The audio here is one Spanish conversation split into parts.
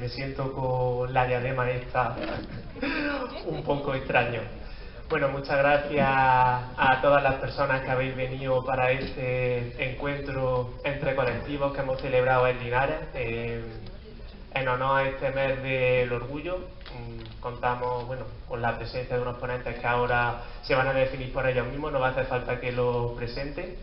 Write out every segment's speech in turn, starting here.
Me siento con la diadema esta un poco extraño. Bueno, muchas gracias a todas las personas que habéis venido para este encuentro entre colectivos que hemos celebrado en Linares en honor a este mes del orgullo. Contamos con la presencia de unos ponentes que ahora se van a definir por ellos mismos, no va a hacer falta que los presenten.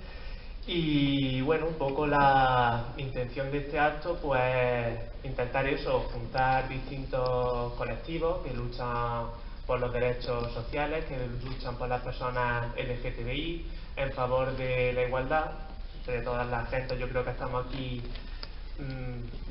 Y bueno, un poco la intención de este acto, pues intentar eso, juntar distintos colectivos que luchan por los derechos sociales, que luchan por las personas LGTBI, en favor de la igualdad de todas las gentes. Yo creo que estamos aquí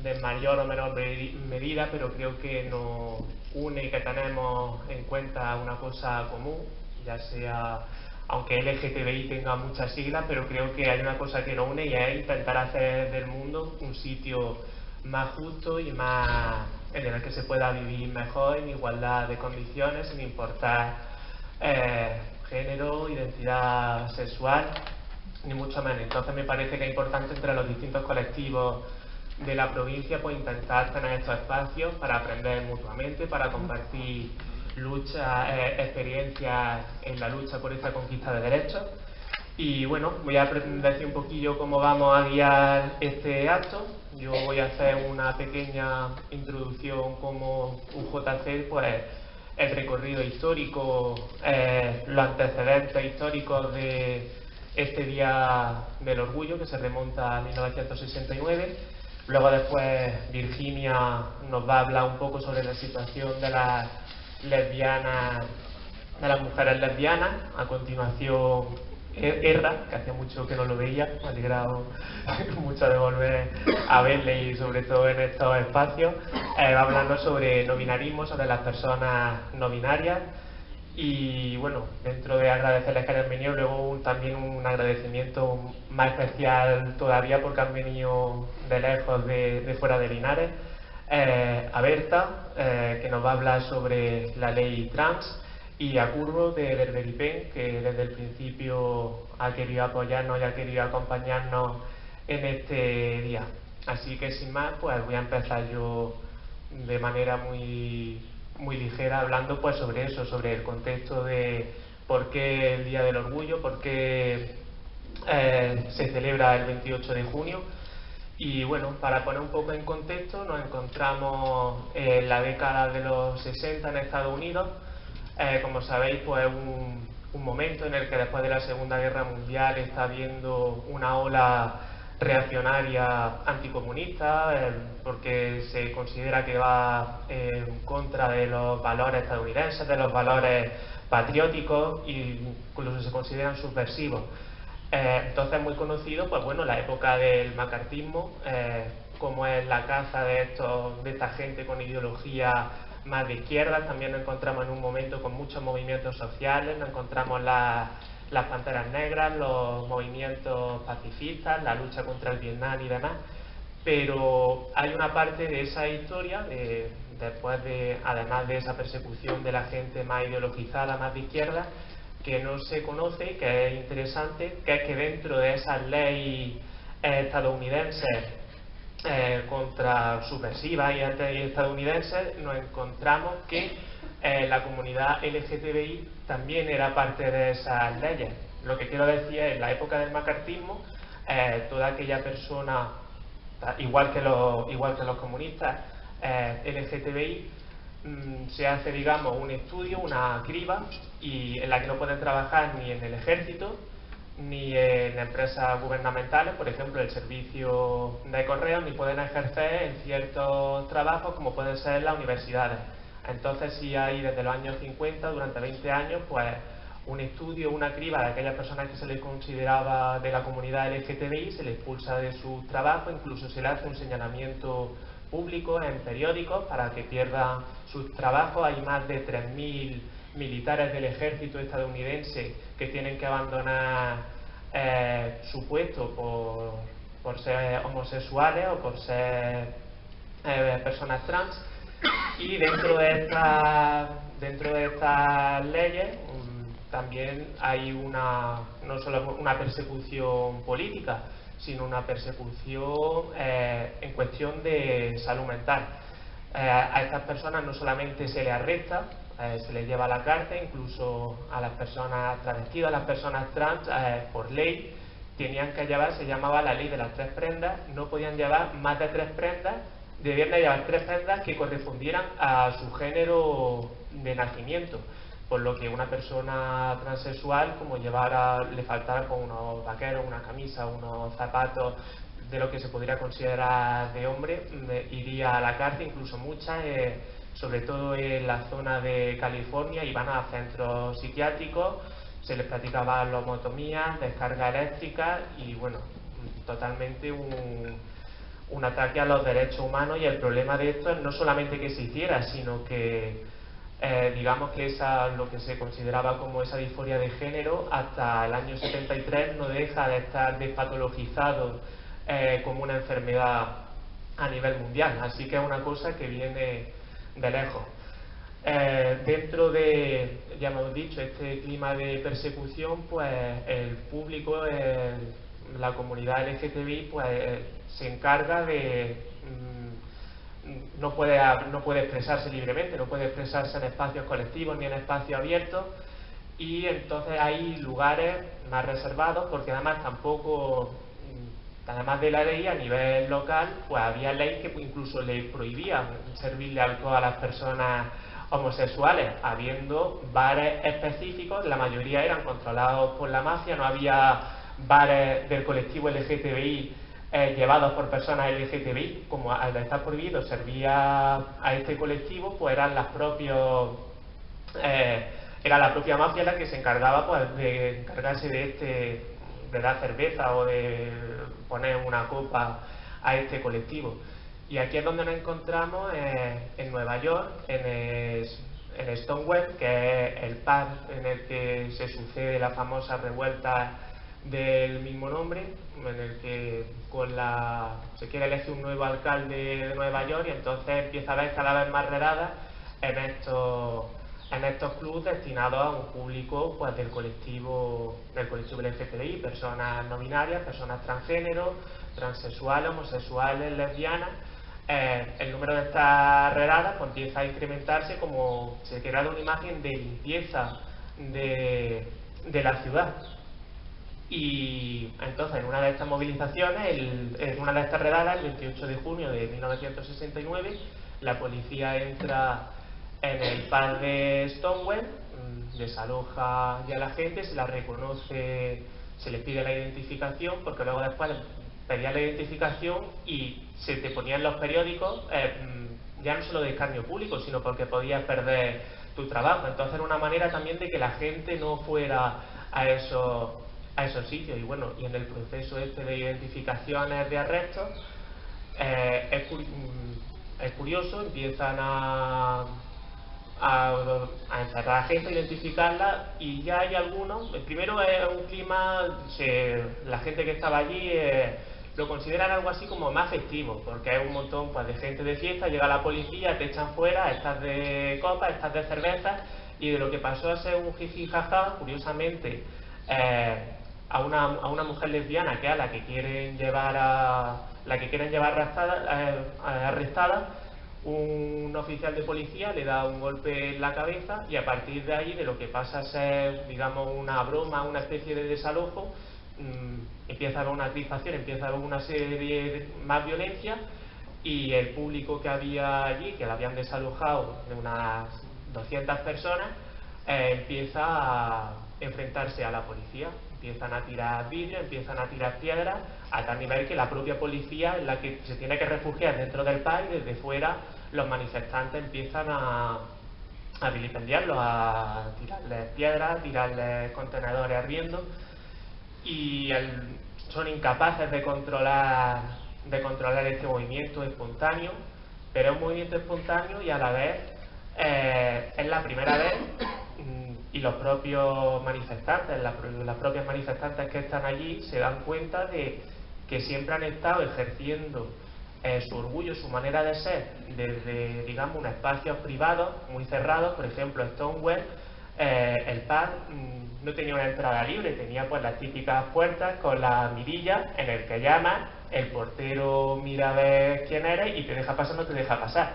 de mayor o menor medida, pero creo que nos une y que tenemos en cuenta una cosa común, ya sea, aunque LGTBI tenga muchas siglas, pero creo que hay una cosa que nos une y es intentar hacer del mundo un sitio más justo y más en el que se pueda vivir mejor en igualdad de condiciones, sin importar género, identidad sexual, ni mucho menos. Entonces me parece que es importante entre los distintos colectivos de la provincia pues intentar tener estos espacios para aprender mutuamente, para compartir luchas, experiencias en la lucha por esta conquista de derechos. Y bueno, voy a decir un poquillo cómo vamos a guiar este acto. Yo voy a hacer una pequeña introducción como UJC, pues el recorrido histórico, los antecedentes históricos de este Día del Orgullo, que se remonta a 1969. Luego después Virginia nos va a hablar un poco sobre la situación de las lesbianas, de las mujeres lesbianas. A continuación Erra, que hacía mucho que no lo veía, me ha alegrado mucho de volver a verle y sobre todo en estos espacios. Va hablando sobre no binarismo, sobre las personas no binarias. Y bueno, dentro de agradecerles que hayan venido, luego también un agradecimiento más especial todavía porque han venido de lejos, de fuera de Linares, a Berta, que nos va a hablar sobre la ley trans, y a Curro de Berberipen, que desde el principio ha querido apoyarnos y ha querido acompañarnos en este día. Así que sin más, pues voy a empezar yo de manera muy ligera hablando pues sobre eso, sobre el contexto de por qué el Día del Orgullo, por qué se celebra el 28 de junio. Y bueno, para poner un poco en contexto, nos encontramos en la década de los 60 en Estados Unidos. Como sabéis, pues un momento en el que después de la Segunda Guerra Mundial está habiendo una ola reaccionaria anticomunista, porque se considera que va en contra de los valores estadounidenses, de los valores patrióticos, e incluso se consideran subversivos. Entonces es muy conocido, pues bueno, la época del macartismo, como es la caza de esta gente con ideología más de izquierda. También nos encontramos en un momento con muchos movimientos sociales, nos encontramos las panteras negras, los movimientos pacifistas, la lucha contra el Vietnam y demás. Pero hay una parte de esa historia, además de esa persecución de la gente más ideologizada, más de izquierda, que no se conoce y que es interesante, que es que dentro de esas leyes estadounidenses contra subversivas y antiestadounidenses, nos encontramos que la comunidad LGTBI también era parte de esas leyes. Lo que quiero decir es, en la época del macartismo, toda aquella persona, igual que los comunistas LGTBI, se hace, digamos, un estudio, una criba, y en la que no pueden trabajar ni en el ejército ni en empresas gubernamentales, por ejemplo el servicio de correos, ni pueden ejercer en ciertos trabajos como pueden ser las universidades. Entonces sí hay desde los años 50, durante 20 años, pues un estudio, una criba de aquellas personas que se les consideraba de la comunidad LGTBI, se les expulsa de sus trabajos, incluso se les hace un señalamiento público en periódicos para que pierdan sus trabajos. Hay más de 3.000 militares del ejército estadounidense que tienen que abandonar su puesto por ser homosexuales o por ser personas trans. Y dentro de dentro de estas leyes también hay no solo una persecución política, sino una persecución en cuestión de salud mental. A estas personas no solamente se les arresta, se les lleva a la cárcel, incluso a las personas travestidas, a las personas trans, por ley, tenían que llevar, se llamaba la ley de las 3 prendas, no podían llevar más de 3 prendas, debían de llevar 3 prendas que correspondieran a su género de nacimiento, por lo que una persona transexual, como le faltara con unos vaqueros, una camisa, unos zapatos de lo que se podría considerar de hombre, iría a la cárcel, incluso muchas, sobre todo en la zona de California, iban a centros psiquiátricos, se les practicaba lobotomías, descarga eléctrica y bueno, totalmente un ataque a los derechos humanos. Y el problema de esto es no solamente que se hiciera, sino que digamos que lo que se consideraba como esa disforia de género hasta el año 73 no deja de estar despatologizado como una enfermedad a nivel mundial, así que es una cosa que viene de lejos. Dentro de, ya hemos dicho, este clima de persecución, pues el público, la comunidad LGTBI, pues se encarga de no puede expresarse libremente, no puede expresarse en espacios colectivos ni en espacios abiertos, y entonces hay lugares más reservados, porque además tampoco, además de la ley a nivel local, pues había ley que incluso le prohibía servirle alcohol a las personas homosexuales, habiendo bares específicos, la mayoría eran controlados por la mafia, no había bares del colectivo LGTBI llevados por personas LGTBI, como al estar prohibido servía a este colectivo, pues eran era la propia mafia la que se encargaba, pues, de encargarse de dar cerveza o de poner una copa a este colectivo. Y aquí es donde nos encontramos, en Nueva York, en Stonewall, que es el pub en el que se sucede la famosa revuelta del mismo nombre, en el que se quiere elegir un nuevo alcalde de Nueva York, y entonces empieza a haber cada vez más redadas en estos clubes destinados a un público, pues, del colectivo LGTBI, personas no binarias, personas transgénero, transexuales, homosexuales, lesbianas. El número de estas redadas, pues, empieza a incrementarse, como se crea una imagen de limpieza de la ciudad. Y entonces, en una de estas movilizaciones, en una de estas redadas, el 28 de junio de 1969, la policía entra en el pub de Stonewall, desaloja ya a la gente, se la reconoce, se les pide la identificación, porque luego después pedían la identificación y se te ponían en los periódicos, ya no solo de escarnio público, sino porque podías perder tu trabajo. Entonces era una manera también de que la gente no fuera a esos sitios. Y bueno, y en el proceso de identificaciones de arrestos, es curioso, empiezan a encerrar a gente, a identificarla, y ya hay algunos. Primero es un clima, la gente que estaba allí lo consideran algo así como más festivo, porque hay un montón, pues, de gente de fiesta, llega la policía, te echan fuera, estás de copas, estás de cerveza, y de lo que pasó a ser un jiji jaja, curiosamente, a una mujer lesbiana, que a la que quieren llevar arrestada, un oficial de policía le da un golpe en la cabeza, y a partir de ahí, de lo que pasa a ser, digamos, una broma, una especie de desalojo, empieza a haber una crispación, empieza a haber una serie de más violencia, y el público que había allí, que lo habían desalojado, de unas 200 personas, empieza a enfrentarse a la policía. Empiezan a tirar vidrio, empiezan a tirar piedras, a tal nivel que la propia policía es la que se tiene que refugiar dentro del país, y desde fuera los manifestantes empiezan a vilipendiarlos, a tirarles piedras, a tirarles contenedores ardiendo, y son incapaces de controlar este movimiento espontáneo. Pero es un movimiento espontáneo, y a la vez es la primera vez, y los propios manifestantes, las propias manifestantes que están allí se dan cuenta de que siempre han estado ejerciendo su orgullo, su manera de ser, desde, digamos, unos espacios privados muy cerrados. Por ejemplo, Stonewall, el pub no tenía una entrada libre, tenía pues las típicas puertas con las mirillas en el que llamas, el portero mira a ver quién eres y te deja pasar o no te deja pasar.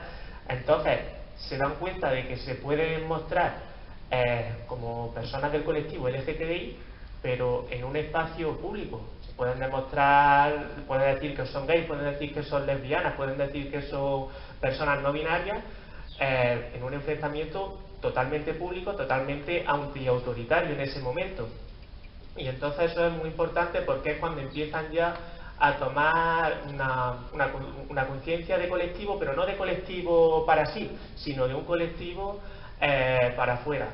Entonces, se dan cuenta de que se pueden mostrar como personas del colectivo LGTBI, pero en un espacio público. Se pueden demostrar, pueden decir que son gays, pueden decir que son lesbianas, pueden decir que son personas no binarias, en un enfrentamiento totalmente público, totalmente antiautoritario en ese momento. Y entonces eso es muy importante porque es cuando empiezan ya a tomar una conciencia de colectivo, pero no de colectivo para sí, sino de un colectivo para afuera.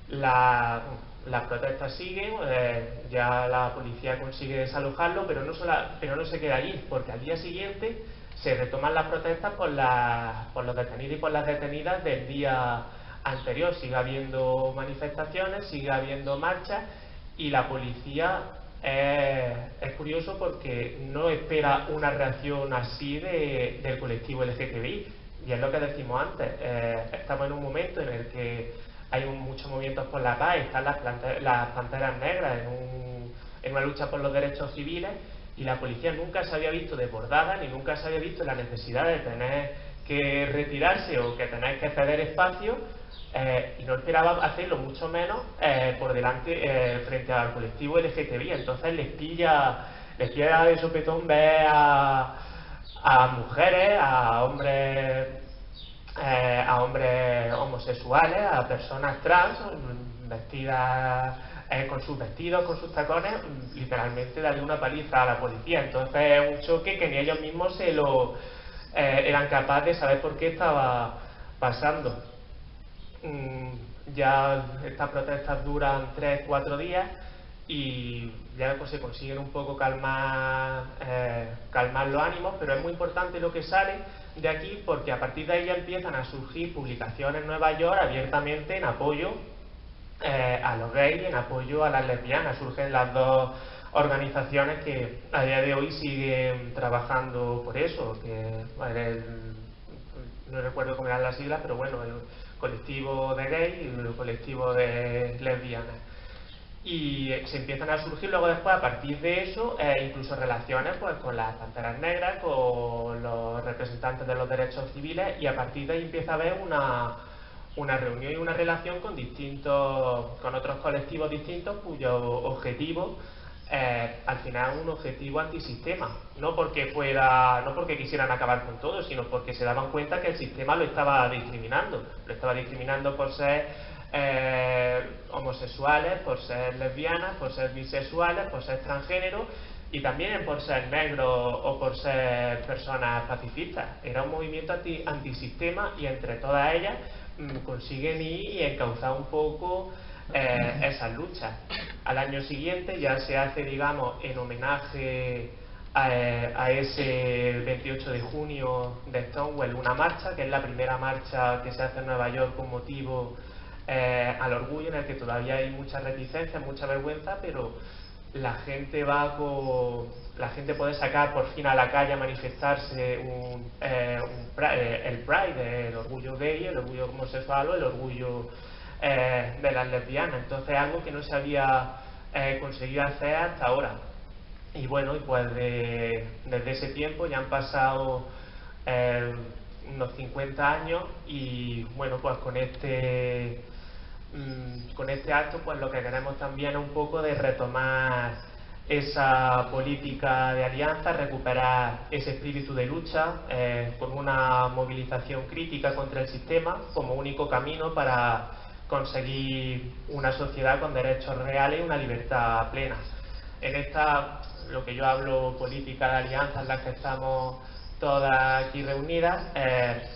Las protestas siguen, ya la policía consigue desalojarlo, pero no se queda allí, porque al día siguiente se retoman las protestas por los detenidos y por las detenidas del día anterior. Sigue habiendo manifestaciones, sigue habiendo marchas, y la policía es curioso porque no espera una reacción así del colectivo LGTBI, y es lo que decimos antes. Estamos en un momento en el que hay muchos movimientos por la paz, están las panteras negras en una lucha por los derechos civiles, y la policía nunca se había visto desbordada, ni nunca se había visto la necesidad de tener que retirarse o que tener que ceder espacio, y no esperaba hacerlo mucho menos por delante frente al colectivo LGTBI. Entonces les pilla de sopetón ver a mujeres, a hombres homosexuales, a personas trans vestidas con sus vestidos, con sus tacones, literalmente darle una paliza a la policía. Entonces es un choque que ni ellos mismos eran capaces de saber por qué estaba pasando. Ya estas protestas duran 3-4 días y ya pues se consiguen un poco calmar los ánimos, pero es muy importante lo que sale de aquí, porque a partir de ahí ya empiezan a surgir publicaciones en Nueva York abiertamente en apoyo a los gays y en apoyo a las lesbianas. Surgen las dos organizaciones que a día de hoy siguen trabajando por eso, que no recuerdo cómo eran las siglas, pero bueno, el colectivo de gays y el colectivo de lesbianas. Y se empiezan a surgir luego después, a partir de eso, incluso relaciones pues con las panteras negras, con los representantes de los derechos civiles, y a partir de ahí empieza a haber una reunión y una relación con otros colectivos distintos cuyo objetivo al final un objetivo antisistema, no porque quisieran acabar con todo, sino porque se daban cuenta que el sistema lo estaba discriminando por ser homosexuales, por ser lesbianas, por ser bisexuales, por ser transgénero, y también por ser negros o por ser personas pacifistas. Era un movimiento antisistema, y entre todas ellas consiguen ir y encauzar un poco esas luchas. Al año siguiente ya se hace, digamos, en homenaje a ese 28 de junio de Stonewall, una marcha, que es la primera marcha que se hace en Nueva York con motivo al orgullo, en el que todavía hay mucha reticencia, mucha vergüenza, pero la gente puede sacar por fin a la calle a manifestarse el Pride, el orgullo gay, el orgullo homosexual o el orgullo de las lesbianas. Entonces, algo que no se había conseguido hacer hasta ahora. Y bueno, pues desde ese tiempo ya han pasado unos 50 años, y bueno, pues con este acto pues lo que queremos también es un poco de retomar esa política de alianza, recuperar ese espíritu de lucha con una movilización crítica contra el sistema como único camino para conseguir una sociedad con derechos reales y una libertad plena. En esta, lo que yo hablo, política de alianza, en la que estamos todas aquí reunidas,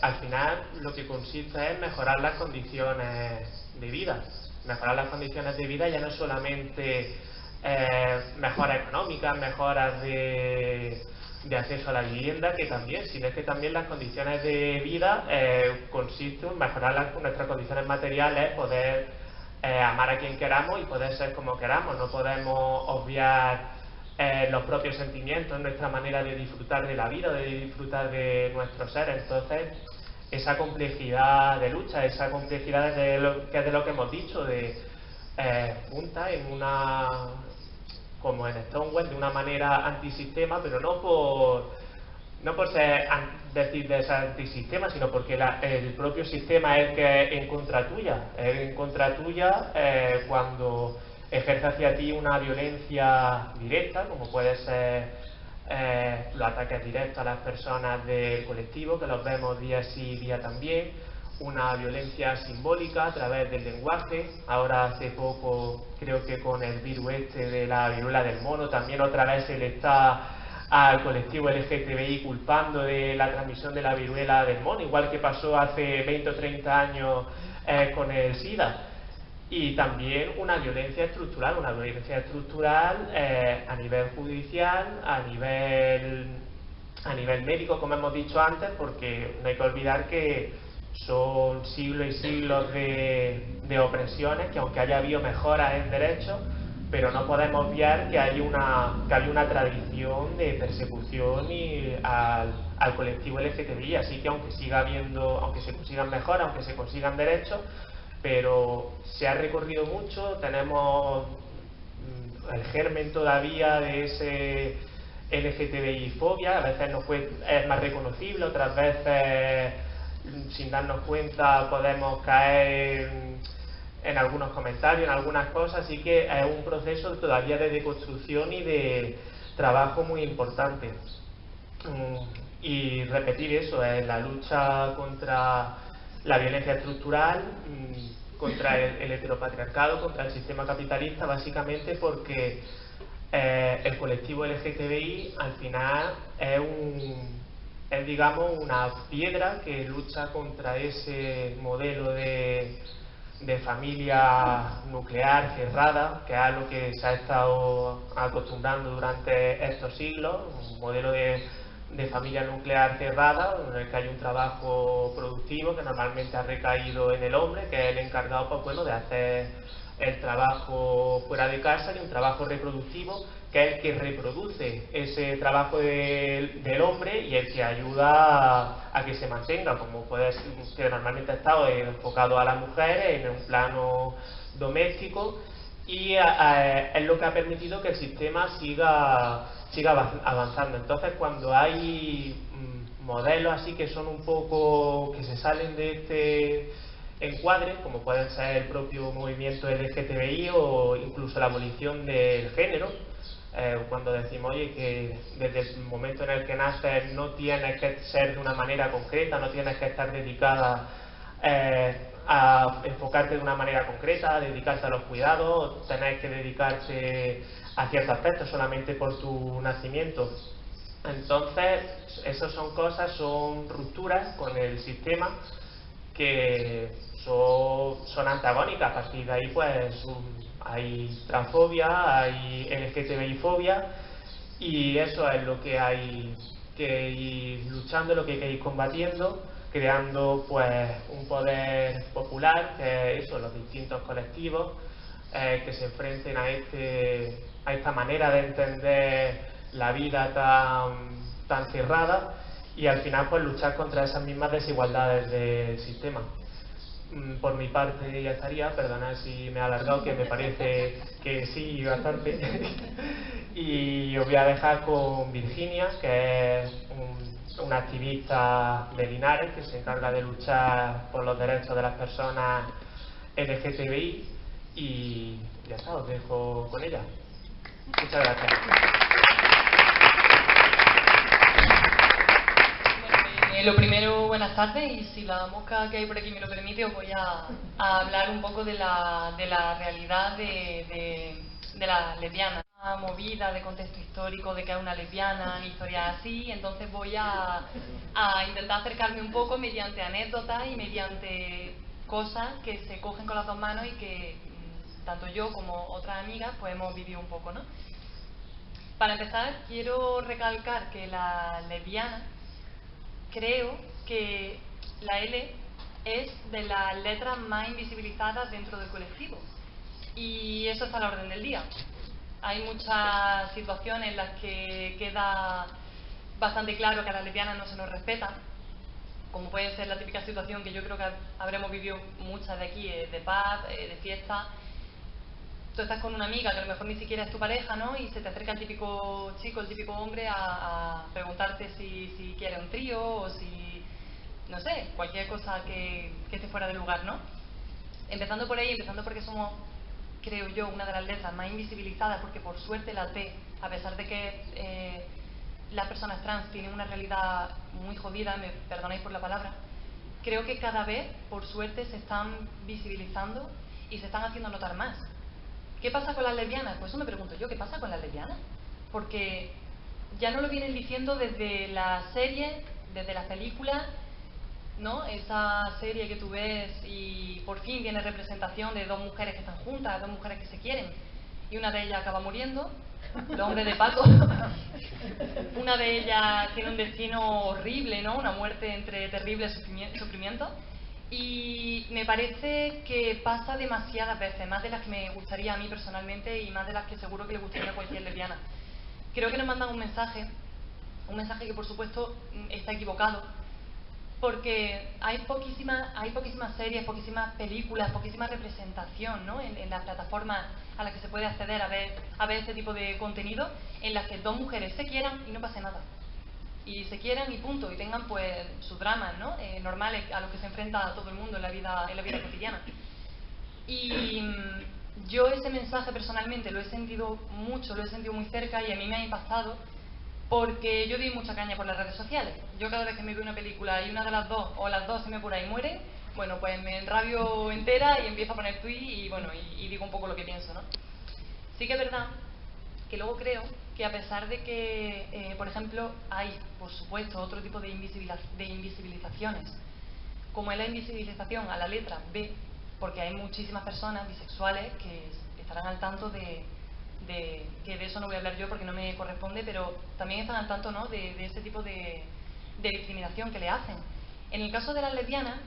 al final lo que consiste es mejorar las condiciones de vida. Mejorar las condiciones de vida ya no es solamente mejoras económicas, mejoras de acceso a la vivienda, que también, sino es que también las condiciones de vida consisten en mejorar nuestras condiciones materiales, poder amar a quien queramos y poder ser como queramos. No podemos obviar los propios sentimientos, nuestra manera de disfrutar de la vida, de disfrutar de nuestro ser. Entonces, esa complejidad de lucha, esa complejidad que es de lo que hemos dicho, de junta en una, como en Stonewall, de una manera antisistema, pero no por ser decir de ese antisistema, sino porque el propio sistema es el que es en contra tuya, cuando ejerce hacia ti una violencia directa, como puede ser los ataques directos a las personas del colectivo, que los vemos día sí día también, una violencia simbólica a través del lenguaje. Ahora hace poco, creo que con el virus de la viruela del mono, también otra vez se le está al colectivo LGTBI culpando de la transmisión de la viruela del mono, igual que pasó hace 20 o 30 años con el SIDA. Y también una violencia estructural a nivel judicial, a nivel médico, como hemos dicho antes, porque no hay que olvidar que son siglos y siglos de opresiones, que aunque haya habido mejoras en derechos, pero no podemos obviar que hay una tradición de persecución al colectivo LGTBI, así que aunque se consigan mejoras, aunque se consigan derechos, pero se ha recorrido mucho, tenemos el germen todavía de ese LGTBI-fobia, a veces es más reconocible, otras veces sin darnos cuenta podemos caer en algunos comentarios, en algunas cosas, así que es un proceso todavía de deconstrucción y de trabajo muy importante. Y repetir eso, la lucha contra la violencia estructural, contra el heteropatriarcado, contra el sistema capitalista, básicamente porque el colectivo LGTBI al final es digamos una piedra que lucha contra ese modelo de familia nuclear cerrada, que es a lo que se ha estado acostumbrando durante estos siglos, un modelo de familia nuclear cerrada, en el que hay un trabajo productivo que normalmente ha recaído en el hombre, que es el encargado, pues, bueno, de hacer el trabajo fuera de casa, y un trabajo reproductivo que es el que reproduce ese trabajo del hombre y el que ayuda a que se mantenga, como puede ser, que normalmente ha estado enfocado a las mujeres en un plano doméstico, y es lo que ha permitido que el sistema siga avanzando. Entonces, cuando hay modelos así que son un poco, que se salen de este encuadre, como pueden ser el propio movimiento LGTBI o incluso la abolición del género, cuando decimos, oye, que desde el momento en el que naces no tienes que ser de una manera concreta, no tienes que estar dedicada a enfocarte de una manera concreta, a dedicarte a los cuidados, tener que dedicarte a ciertos aspectos solamente por tu nacimiento. Entonces, esas son cosas, son rupturas con el sistema que son antagónicas. A partir de ahí, pues, hay transfobia, hay LGTBI-fobia, y eso es lo que hay que ir luchando, lo que hay que ir combatiendo, creando, pues, un poder popular, que es eso, los distintos colectivos que se enfrenten a esta manera de entender la vida tan cerrada, y al final, pues, luchar contra esas mismas desigualdades del sistema. Por mi parte ya estaría, perdonad si me he alargado, que me parece que sí, bastante. Y os voy a dejar con Virginia, que es una activista de Linares que se encarga de luchar por los derechos de las personas LGTBI, y ya está, os dejo con ella. Muchas gracias. Lo primero, buenas tardes, y si la mosca que hay por aquí me lo permite, os voy a hablar un poco de la realidad de la lesbiana. Una movida de contexto histórico de que es una lesbiana, historias así, entonces voy a intentar acercarme un poco mediante anécdotas y mediante cosas que se cogen con las dos manos y que tanto yo como otras amigas pues hemos vivido un poco, ¿no? Para empezar, quiero recalcar que la lesbiana, creo que la L es de las letras más invisibilizadas dentro del colectivo, y eso está a la orden del día. Hay muchas situaciones en las que queda bastante claro que a las lesbianas no se nos respeta, como puede ser la típica situación que yo creo que habremos vivido muchas de aquí, de pub, de fiesta. Tú estás con una amiga que a lo mejor ni siquiera es tu pareja, ¿no? Y se te acerca el típico chico, el típico hombre a preguntarte si quiere un trío o si, no sé, cualquier cosa que esté fuera de lugar, ¿no? Empezando por ahí, empezando porque somos, creo yo, una de las letras más invisibilizadas, porque por suerte la T, a pesar de que las personas trans tienen una realidad muy jodida, me perdonáis por la palabra, creo que cada vez, por suerte, se están visibilizando y se están haciendo notar más. ¿Qué pasa con las lesbianas? Pues eso me pregunto yo, ¿qué pasa con las lesbianas? Porque ya no lo vienen diciendo desde la serie, desde las películas, ¿no? Esa serie que tú ves y por fin tiene representación de dos mujeres que están juntas, dos mujeres que se quieren, y una de ellas acaba muriendo, los hombres de Paco. Una de ellas tiene un destino horrible, ¿no? Una muerte entre terrible sufrimiento. Y me parece que pasa demasiadas veces, más de las que me gustaría a mí personalmente y más de las que seguro que le gustaría a cualquier lesbiana. Creo que nos mandan un mensaje que por supuesto está equivocado, porque hay poquísimas series, poquísimas películas, poquísima representación, ¿no? en las plataformas a las que se puede acceder a ver este tipo de contenido, en las que dos mujeres se quieran y no pase nada. Y se quieran y punto, y tengan pues sus dramas, ¿no? Normales a los que se enfrenta todo el mundo en la vida cotidiana. Y yo ese mensaje personalmente lo he sentido mucho, lo he sentido muy cerca y a mí me ha impactado porque yo di mucha caña por las redes sociales. Yo cada vez que me veo una película y una de las dos o las dos se me apura y muere, bueno, pues me enrabio entera y empiezo a poner tweets y bueno, y digo un poco lo que pienso, ¿no? Sí que es verdad que luego creo que a pesar de que, por ejemplo, hay, por supuesto, otro tipo de invisibilizaciones, como es la invisibilización a la letra B, porque hay muchísimas personas bisexuales que estarán al tanto que de eso no voy a hablar yo porque no me corresponde, pero también están al tanto, ¿no? de este tipo de discriminación que le hacen. En el caso de las lesbianas,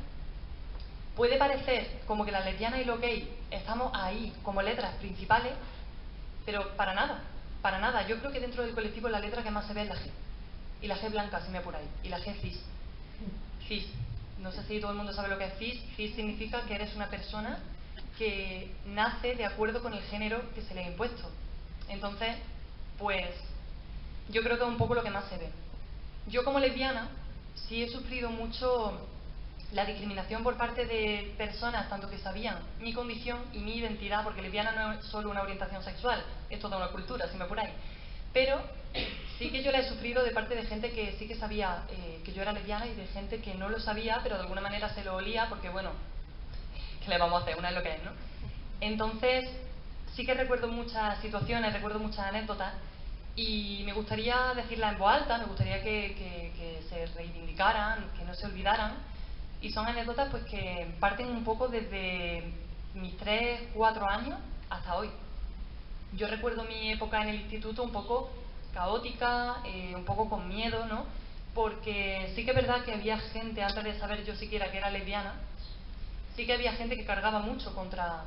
puede parecer como que las lesbianas y los gays estamos ahí como letras principales, pero para nada, para nada. Yo creo que dentro del colectivo la letra que más se ve es la G. Y la G blanca, si me apuráis. Y la G cis. Cis. No sé si todo el mundo sabe lo que es cis. Cis significa que eres una persona que nace de acuerdo con el género que se le ha impuesto. Entonces, pues, yo creo que es un poco lo que más se ve. Yo como lesbiana sí he sufrido mucho la discriminación por parte de personas tanto que sabían mi condición y mi identidad, porque lesbiana no es solo una orientación sexual, es toda una cultura, si me apuráis. Pero sí que yo la he sufrido de parte de gente que sí que sabía que yo era lesbiana y de gente que no lo sabía, pero de alguna manera se lo olía porque, bueno, ¿qué le vamos a hacer? Una es lo que es, ¿no? Entonces, sí que recuerdo muchas situaciones, recuerdo muchas anécdotas y me gustaría decirlas en voz alta, me gustaría que se reivindicaran, que no se olvidaran. Y son anécdotas pues que parten un poco desde mis 3, 4 años hasta hoy. Yo recuerdo mi época en el instituto un poco caótica, un poco con miedo, ¿no? Porque sí que es verdad que había gente, antes de saber yo siquiera que era lesbiana, sí que había gente que cargaba mucho contra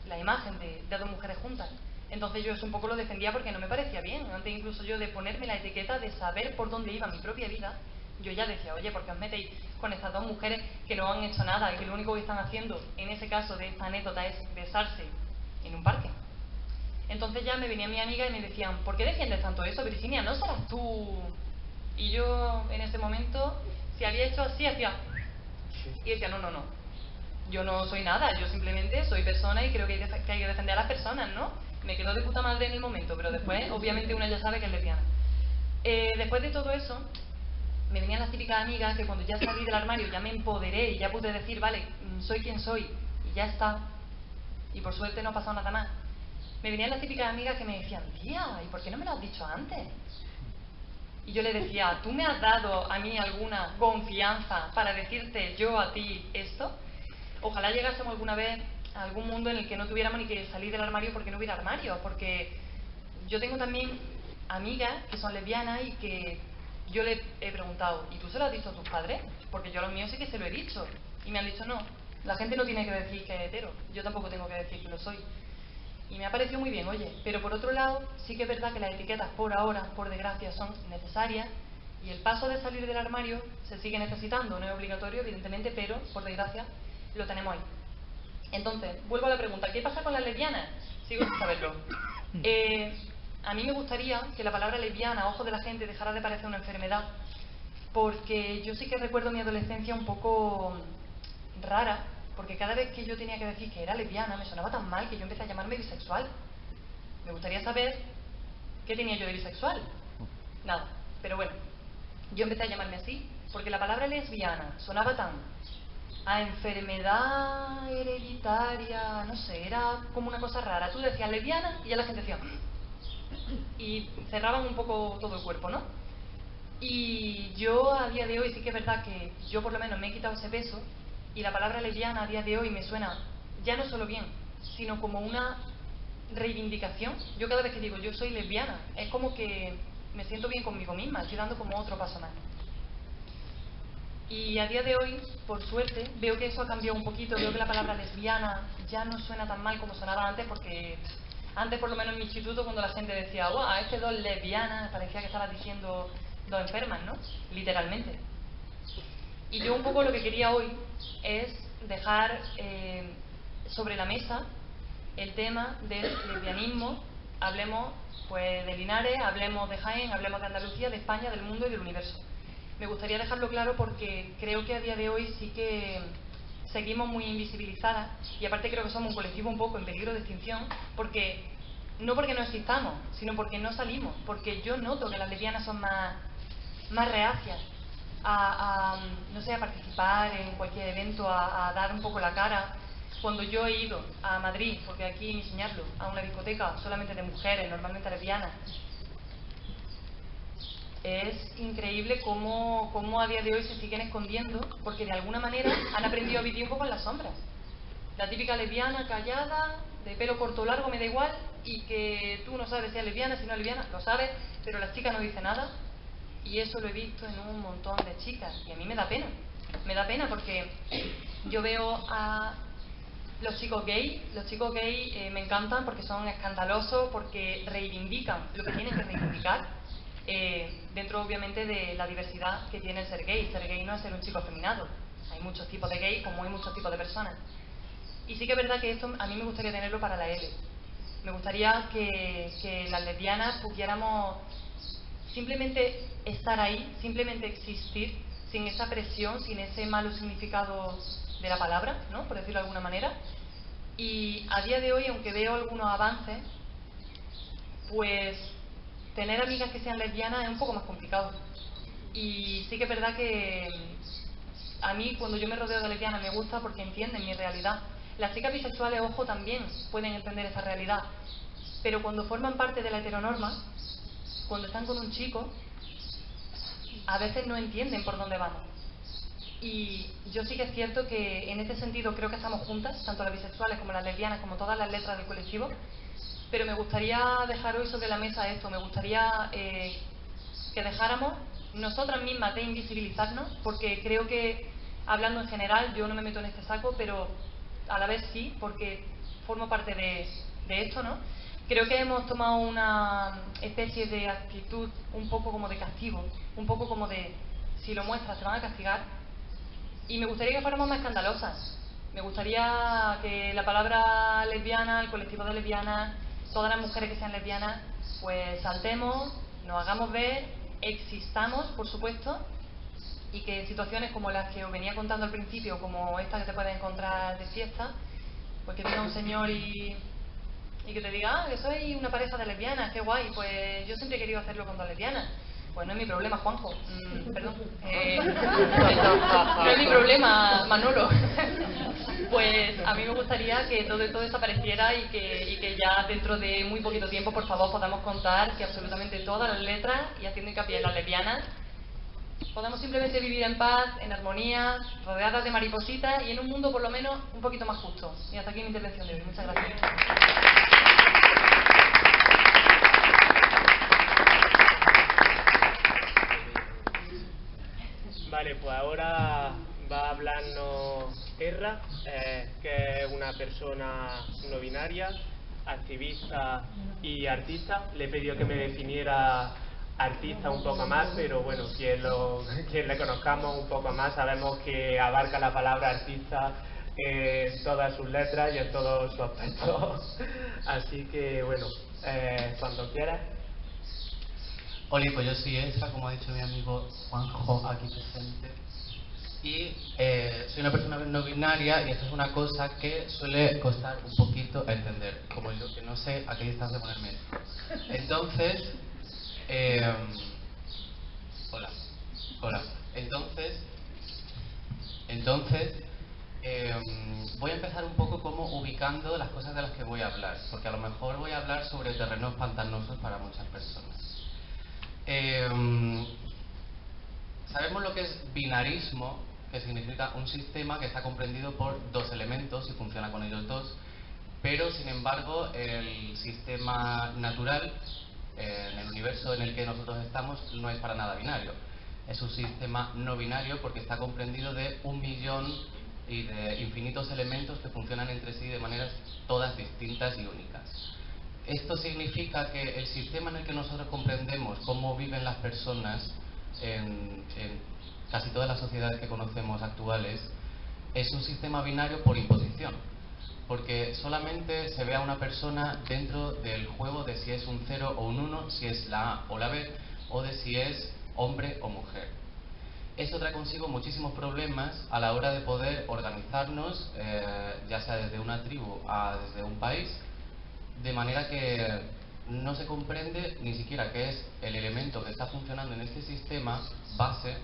la imagen de dos mujeres juntas. Entonces yo eso un poco lo defendía porque no me parecía bien. Antes incluso yo de ponerme la etiqueta de saber por dónde iba mi propia vida, yo ya decía, oye, ¿por qué os metéis con estas dos mujeres que no han hecho nada y que lo único que están haciendo, en ese caso de esta anécdota, es besarse en un parque? Entonces ya me venía mi amiga y me decían, ¿por qué defiendes tanto eso, Virginia? ¿No serás tú? Y yo en ese momento, si había hecho así, hacía... Y decía, no, yo no soy nada, yo simplemente soy persona y creo que hay que defender a las personas, ¿no? Me quedo de puta madre en el momento, pero después obviamente una ya sabe que es lesbiana. Después de todo eso, me venían las típicas amigas que cuando ya salí del armario ya me empoderé y ya pude decir, vale, soy quien soy y ya está, y por suerte no ha pasado nada más. Me venían las típicas amigas que me decían, tía, ¿y por qué no me lo has dicho antes? Y yo le decía, ¿tú me has dado a mí alguna confianza para decirte yo a ti esto? Ojalá llegásemos alguna vez a algún mundo en el que no tuviéramos ni que salir del armario porque no hubiera armario, porque yo tengo también amigas que son lesbianas y que yo le he preguntado, ¿y tú se lo has dicho a tus padres? Porque yo a los míos sí que se lo he dicho. Y me han dicho, no, la gente no tiene que decir que es hetero, yo tampoco tengo que decir que lo soy. Y me ha parecido muy bien, oye, pero por otro lado, sí que es verdad que las etiquetas por ahora, por desgracia, son necesarias y el paso de salir del armario se sigue necesitando, no es obligatorio, evidentemente, pero por desgracia lo tenemos ahí. Entonces, vuelvo a la pregunta, ¿qué pasa con las lesbianas? Sigo sin saberlo. A mí me gustaría que la palabra lesbiana, a ojos de la gente, dejara de parecer una enfermedad, porque yo sí que recuerdo mi adolescencia un poco rara, porque cada vez que yo tenía que decir que era lesbiana me sonaba tan mal que yo empecé a llamarme bisexual. Me gustaría saber qué tenía yo de bisexual. Nada, pero bueno, yo empecé a llamarme así porque la palabra lesbiana sonaba tan a enfermedad hereditaria, no sé, era como una cosa rara. Tú decías lesbiana y ya la gente decía y cerraban un poco todo el cuerpo, ¿no? Y yo a día de hoy sí que es verdad que yo por lo menos me he quitado ese peso y la palabra lesbiana a día de hoy me suena ya no solo bien, sino como una reivindicación. Yo cada vez que digo yo soy lesbiana, es como que me siento bien conmigo misma, estoy dando como otro paso más. Y a día de hoy, por suerte, veo que eso ha cambiado un poquito, veo que la palabra lesbiana ya no suena tan mal como sonaba antes, porque antes, por lo menos en mi instituto, cuando la gente decía, ¡guau! Es que dos lesbianas, parecía que estabas diciendo dos enfermas, ¿no? Literalmente. Y yo un poco lo que quería hoy es dejar sobre la mesa el tema del lesbianismo. Hablemos pues de Linares, hablemos de Jaén, hablemos de Andalucía, de España, del mundo y del universo. Me gustaría dejarlo claro porque creo que a día de hoy sí que seguimos muy invisibilizadas y aparte creo que somos un colectivo un poco en peligro de extinción porque no porque no existamos, sino porque no salimos, porque yo noto que las lesbianas son más reacias no sé, a participar en cualquier evento, a dar un poco la cara. Cuando yo he ido a Madrid, porque aquí ni enseñarlo, a una discoteca solamente de mujeres, normalmente lesbianas, es increíble cómo a día de hoy se siguen escondiendo, porque de alguna manera han aprendido a vivir un poco en las sombras. La típica lesbiana callada, de pelo corto o largo, me da igual, y que tú no sabes si es lesbiana, si no es lesbiana, lo sabes, pero la chica no dice nada. Y eso lo he visto en un montón de chicas y a mí me da pena. Me da pena porque yo veo a los chicos gay me encantan porque son escandalosos, porque reivindican lo que tienen que reivindicar, dentro obviamente de la diversidad que tiene el ser gay. Ser gay no es ser un chico afeminado. Hay muchos tipos de gay como hay muchos tipos de personas. Y sí que es verdad que esto a mí me gustaría tenerlo para la L. Me gustaría que las lesbianas pudiéramos simplemente estar ahí, simplemente existir, sin esa presión, sin ese malo significado de la palabra, ¿no? Por decirlo de alguna manera. Y a día de hoy, aunque veo algunos avances, pues tener amigas que sean lesbianas es un poco más complicado. Y sí que es verdad que a mí, cuando yo me rodeo de lesbianas, me gusta porque entienden mi realidad. Las chicas bisexuales, ojo, también pueden entender esa realidad, pero cuando forman parte de la heteronorma, cuando están con un chico, a veces no entienden por dónde vamos. Y yo sí que es cierto que en ese sentido creo que estamos juntas, tanto las bisexuales como las lesbianas, como todas las letras del colectivo, pero me gustaría dejar hoy sobre la mesa esto, me gustaría que dejáramos nosotras mismas de invisibilizarnos, porque creo que, hablando en general, yo no me meto en este saco, pero a la vez sí, porque formo parte de esto, ¿no? Creo que hemos tomado una especie de actitud un poco como de castigo, un poco como de, si lo muestras te van a castigar, y me gustaría que fuéramos más escandalosas. Me gustaría que la palabra lesbiana, el colectivo de lesbianas, todas las mujeres que sean lesbianas, pues saltemos, nos hagamos ver, existamos, por supuesto, y que en situaciones como las que os venía contando al principio, como esta que te puedes encontrar de fiesta, pues que venga un señor y que te diga, que soy una pareja de lesbianas, qué guay, pues yo siempre he querido hacerlo con dos lesbianas. Pues no es mi problema, Juanjo. Perdón. No es mi problema, Manolo. Pues a mí me gustaría que todo esto desapareciera y que ya dentro de muy poquito tiempo, por favor, podamos contar que absolutamente todas las letras, y haciendo hincapié en las lesbianas, podamos simplemente vivir en paz, en armonía, rodeadas de maripositas y en un mundo por lo menos un poquito más justo. Y hasta aquí mi intervención de hoy. Muchas gracias. Vale, pues ahora va a hablarnos Erra, que es una persona no binaria, activista y artista. Le he pedido que me definiera artista un poco más, pero bueno, quien le conozcamos un poco más sabemos que abarca la palabra artista en todas sus letras y en todos sus aspectos. Así que bueno, cuando quieras. Oli, pues yo soy Ezra, como ha dicho mi amigo Juanjo aquí presente. Y soy una persona no binaria, y esto es una cosa que suele costar un poquito a entender, como yo que no sé a qué distancia ponerme. Entonces, hola. Entonces, voy a empezar un poco como ubicando las cosas de las que voy a hablar, porque a lo mejor voy a hablar sobre terrenos pantanosos para muchas personas. Sabemos lo que es binarismo, que significa un sistema que está comprendido por dos elementos y funciona con ellos dos, pero sin embargo el sistema natural en el universo en el que nosotros estamos no es para nada binario. Es un sistema no binario porque está comprendido de 1.000.000 y de infinitos elementos que funcionan entre sí de maneras todas distintas y únicas. Esto significa que el sistema en el que nosotros comprendemos cómo viven las personas en casi todas las sociedades que conocemos actuales es un sistema binario por imposición, porque solamente se ve a una persona dentro del juego de si es un 0 o un 1, si es la A o la B, o de si es hombre o mujer. Esto trae consigo muchísimos problemas a la hora de poder organizarnos, ya sea desde una tribu a desde un país, de manera que no se comprende ni siquiera qué es el elemento que está funcionando en este sistema base,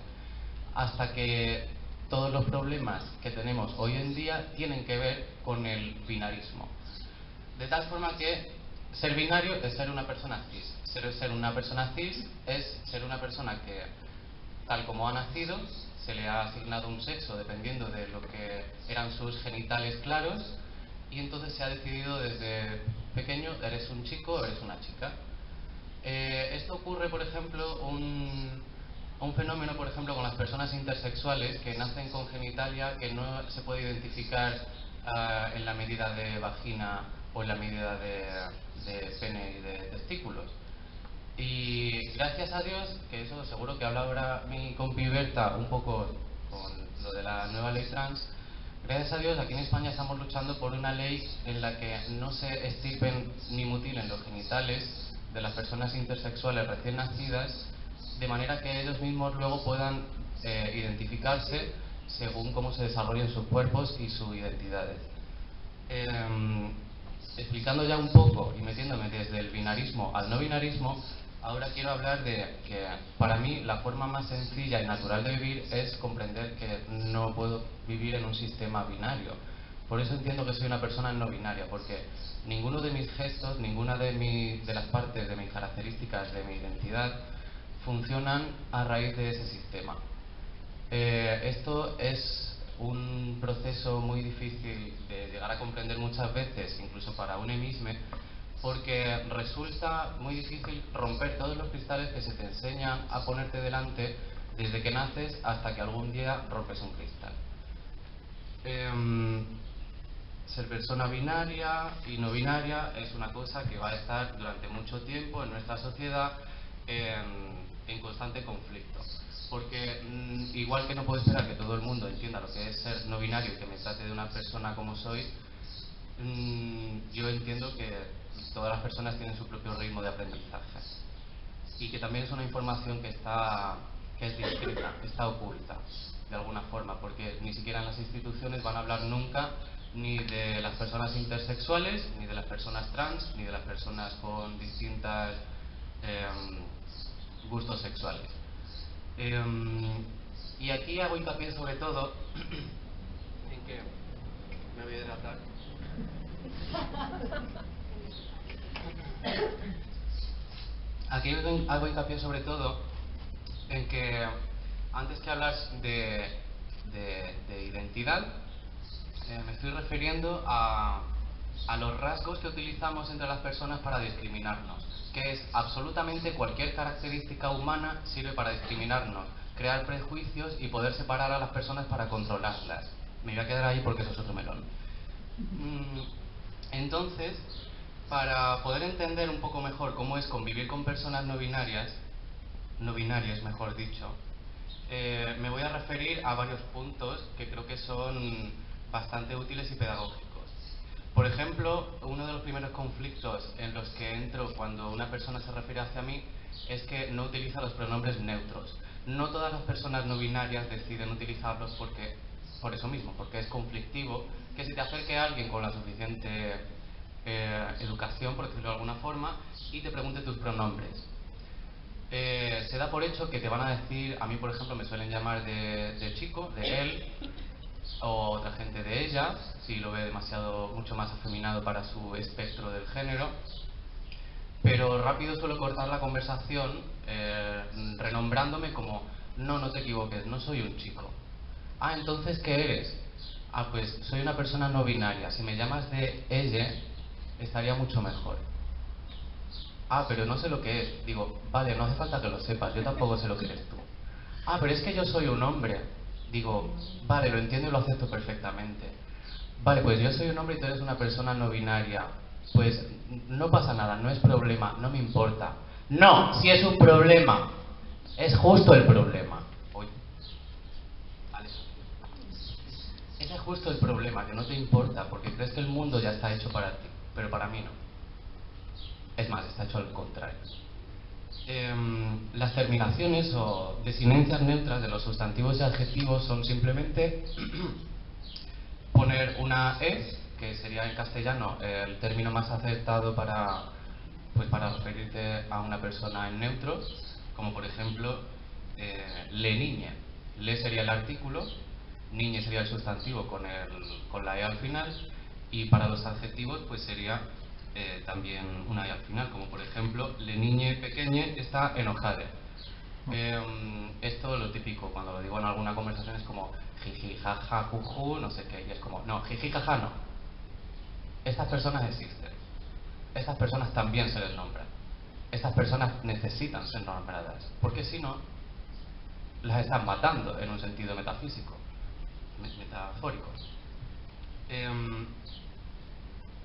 hasta que todos los problemas que tenemos hoy en día tienen que ver con el binarismo. De tal forma que ser binario es ser una persona cis. Ser una persona cis es ser una persona que, tal como ha nacido, se le ha asignado un sexo dependiendo de lo que eran sus genitales claros, y entonces se ha decidido desde pequeño, eres un chico o eres una chica. Esto ocurre, por ejemplo, un fenómeno, por ejemplo, con las personas intersexuales que nacen con genitalia que no se puede identificar en la medida de vagina o en la medida de pene y de testículos. Y gracias a Dios, que eso seguro que habla ahora mi compi Berta un poco con lo de la nueva ley trans, gracias a Dios aquí en España estamos luchando por una ley en la que no se extirpen ni mutilen los genitales de las personas intersexuales recién nacidas, de manera que ellos mismos luego puedan identificarse según cómo se desarrollen sus cuerpos y sus identidades. Explicando ya un poco y metiéndome desde el binarismo al no binarismo, ahora quiero hablar de que para mí la forma más sencilla y natural de vivir es comprender que no puedo vivir en un sistema binario. Por eso entiendo que soy una persona no binaria, porque ninguno de mis gestos, ninguna de las partes de mis características de mi identidad funcionan a raíz de ese sistema. Esto es un proceso muy difícil de llegar a comprender muchas veces, incluso para uno mismo, porque resulta muy difícil romper todos los cristales que se te enseñan a ponerte delante desde que naces hasta que algún día rompes un cristal. Ser persona binaria y no binaria es una cosa que va a estar durante mucho tiempo en nuestra sociedad en constante conflicto, porque igual que no puedo esperar que todo el mundo entienda lo que es ser no binario y que me trate de una persona como soy, yo entiendo que todas las personas tienen su propio ritmo de aprendizaje y que también es una información que es discreta, está oculta de alguna forma, porque ni siquiera en las instituciones van a hablar nunca ni de las personas intersexuales, ni de las personas trans, ni de las personas con distintos gustos sexuales. Y aquí hago hincapié sobre todo en que me voy a hidratar. Aquí hago hincapié sobre todo en que antes que hablar de identidad, me estoy refiriendo a los rasgos que utilizamos entre las personas para discriminarnos, que es absolutamente cualquier característica humana sirve para discriminarnos, crear prejuicios y poder separar a las personas para controlarlas. Me voy a quedar ahí porque eso es otro melón. Entonces, Para poder entender un poco mejor cómo es convivir con personas no binarias mejor dicho, me voy a referir a varios puntos que creo que son bastante útiles y pedagógicos. Por ejemplo, uno de los primeros conflictos en los que entro cuando una persona se refiere hacia mí es que no utiliza los pronombres neutros. No todas las personas no binarias deciden utilizarlos por eso mismo, porque es conflictivo que se te acerque a alguien con la suficiente educación, por decirlo de alguna forma, y te pregunte tus pronombres. Se da por hecho que te van a decir, a mí por ejemplo me suelen llamar de chico, de él, o otra gente de ella, si lo ve mucho más afeminado para su espectro del género. Pero rápido suelo cortar la conversación renombrándome como, no te equivoques, no soy un chico. Ah, entonces ¿qué eres? Ah, pues soy una persona no binaria, si me llamas de ella estaría mucho mejor. Ah, pero no sé lo que es. Digo, vale, no hace falta que lo sepas, yo tampoco sé lo que eres tú. Ah, pero es que yo soy un hombre. Digo, vale, lo entiendo y lo acepto perfectamente. Vale, pues yo soy un hombre y tú eres una persona no binaria. Pues no pasa nada, no es problema, no me importa. No, si es un problema. Es justo el problema. Uy. Vale. Ese es justo el problema, que no te importa, porque crees que el mundo ya está hecho para ti, pero para mí no. Es más, está hecho al contrario. Las terminaciones o desinencias neutras de los sustantivos y adjetivos son simplemente poner una E, que sería en castellano el término más acertado para referirte a una persona en neutro, como por ejemplo le niñe. Le sería el artículo, niñe sería el sustantivo con la E al final, y para los adjetivos pues sería también una E al final, como por ejemplo le niñe pequeñe está enojada. Esto lo típico cuando lo digo en alguna conversación es como jiji, jaja, juju, no sé qué, y es como, no, jiji, jaja no. Estas personas existen. Estas personas también se les nombra. Estas personas necesitan ser nombradas, porque si no, las están matando en un sentido metafísico, metafórico.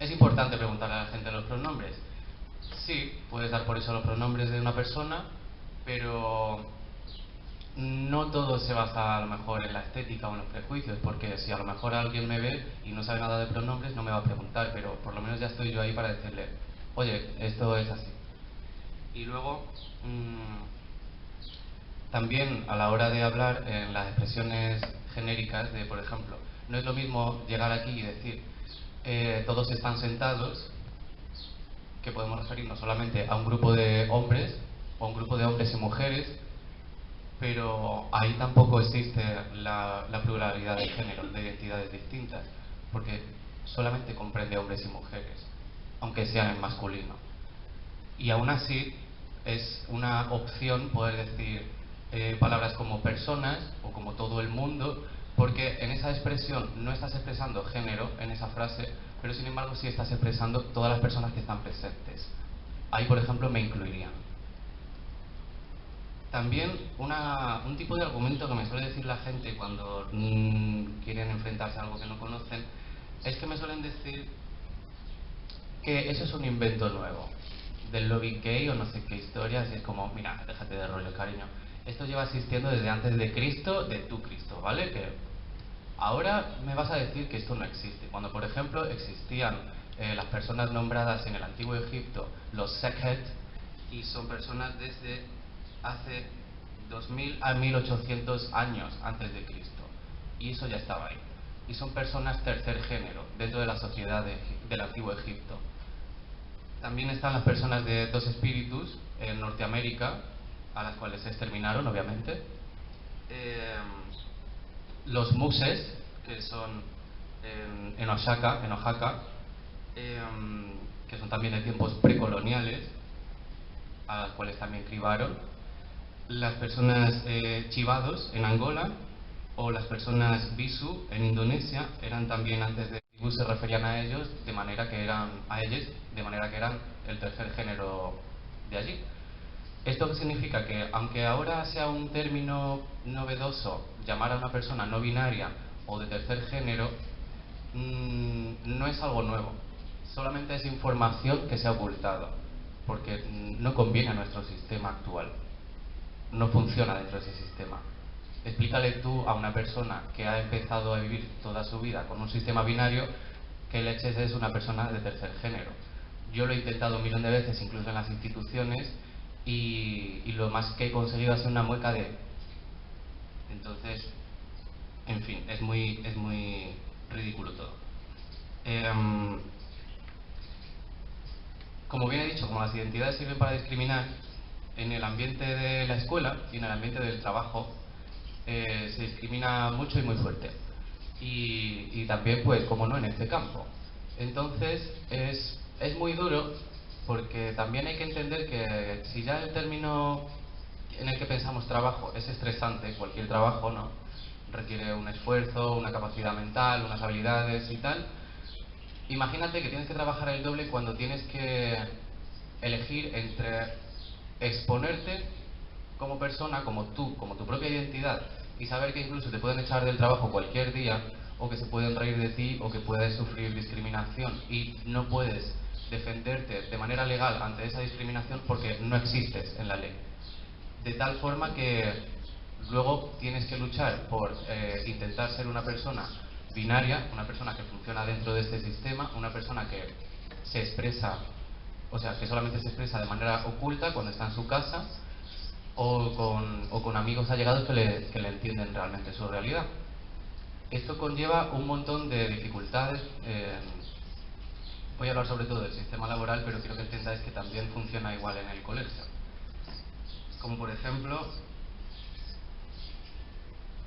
¿Es importante preguntarle a la gente los pronombres? Sí, puedes dar por eso los pronombres de una persona, pero no todo se basa a lo mejor en la estética o en los prejuicios, porque si a lo mejor alguien me ve y no sabe nada de pronombres no me va a preguntar, pero por lo menos ya estoy yo ahí para decirle, oye, esto es así. Y luego, también a la hora de hablar en las expresiones genéricas de, por ejemplo, no es lo mismo llegar aquí y decir todos están sentados, que podemos referirnos solamente a un grupo de hombres o a un grupo de hombres y mujeres, pero ahí tampoco existe la pluralidad de género, de identidades distintas, porque solamente comprende hombres y mujeres, aunque sean en masculino. Y aún así es una opción poder decir palabras como personas o como todo el mundo, porque en esa expresión no estás expresando género en esa frase, pero sin embargo sí estás expresando todas las personas que están presentes. Ahí, por ejemplo, me incluirían. También un tipo de argumento que me suele decir la gente cuando quieren enfrentarse a algo que no conocen es que me suelen decir que eso es un invento nuevo del lobby gay o no sé qué historias, y es como, mira, déjate de rollo, cariño, esto lleva existiendo desde antes de Cristo, de tu Cristo, ¿vale? Que ahora me vas a decir que esto no existe, cuando por ejemplo existían las personas nombradas en el antiguo Egipto, los Sekhet, y son personas desde hace 2000 a 1800 años antes de Cristo, y eso ya estaba ahí, y son personas tercer género dentro de la sociedad del antiguo Egipto. También están las personas de dos espíritus en Norteamérica, a las cuales se exterminaron obviamente, los muses, que son en Oaxaca, que son también de tiempos precoloniales, a las cuales también cribaron, las personas chivados en Angola, o las personas bisu en Indonesia, eran también antes de Bisu se referían a ellos de manera que eran el tercer género de allí. ¿Esto qué significa? Que aunque ahora sea un término novedoso llamar a una persona no binaria o de tercer género, no es algo nuevo. solamente es información que se ha ocultado, porque no conviene a nuestro sistema actual, no funciona dentro de ese sistema. Explícale tú a una persona que ha empezado a vivir toda su vida con un sistema binario que leches es una persona de tercer género. Yo lo he intentado 1.000.000 de veces, incluso en las instituciones, y lo más que he conseguido ha sido una mueca de... Entonces, en fin, es muy ridículo todo. Como bien he dicho, como las identidades sirven para discriminar, en el ambiente de la escuela y en el ambiente del trabajo se discrimina mucho y muy fuerte. Y también, pues, como no, en este campo. Entonces, es muy duro, porque también hay que entender que si ya el término en el que pensamos trabajo es estresante, cualquier trabajo, ¿no?, requiere un esfuerzo, una capacidad mental, unas habilidades y tal. Imagínate que tienes que trabajar el doble cuando tienes que elegir entre exponerte como persona, como tú, como tu propia identidad, y saber que incluso te pueden echar del trabajo cualquier día, o que se pueden reír de ti, o que puedes sufrir discriminación, y no puedes defenderte de manera legal ante esa discriminación porque no existes en la ley. De tal forma que luego tienes que luchar por intentar ser una persona binaria, una persona que funciona dentro de este sistema, una persona que se expresa, o sea, que solamente se expresa de manera oculta cuando está en su casa, o con amigos allegados que le entienden realmente su realidad. Esto conlleva un montón de dificultades. Voy a hablar sobre todo del sistema laboral, pero quiero que entendáis que también funciona igual en el colegio. Como por ejemplo,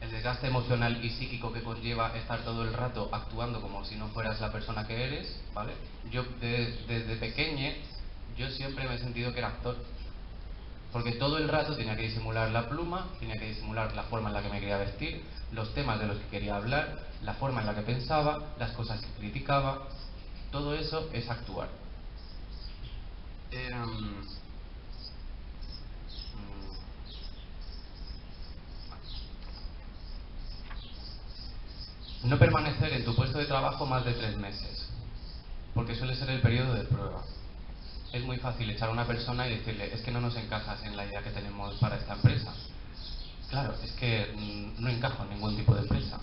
el desgaste emocional y psíquico que conlleva estar todo el rato actuando como si no fueras la persona que eres, ¿vale? Yo desde pequeñe, yo siempre me he sentido que era actor, porque todo el rato tenía que disimular la pluma, tenía que disimular la forma en la que me quería vestir, los temas de los que quería hablar, la forma en la que pensaba, las cosas que criticaba. Todo eso es actuar. No permanecer en tu puesto de trabajo más de 3 meses, porque suele ser el periodo de prueba. Es muy fácil echar a una persona y decirle, es que no nos encajas en la idea que tenemos para esta empresa. Claro, es que no encajo en ningún tipo de empresa.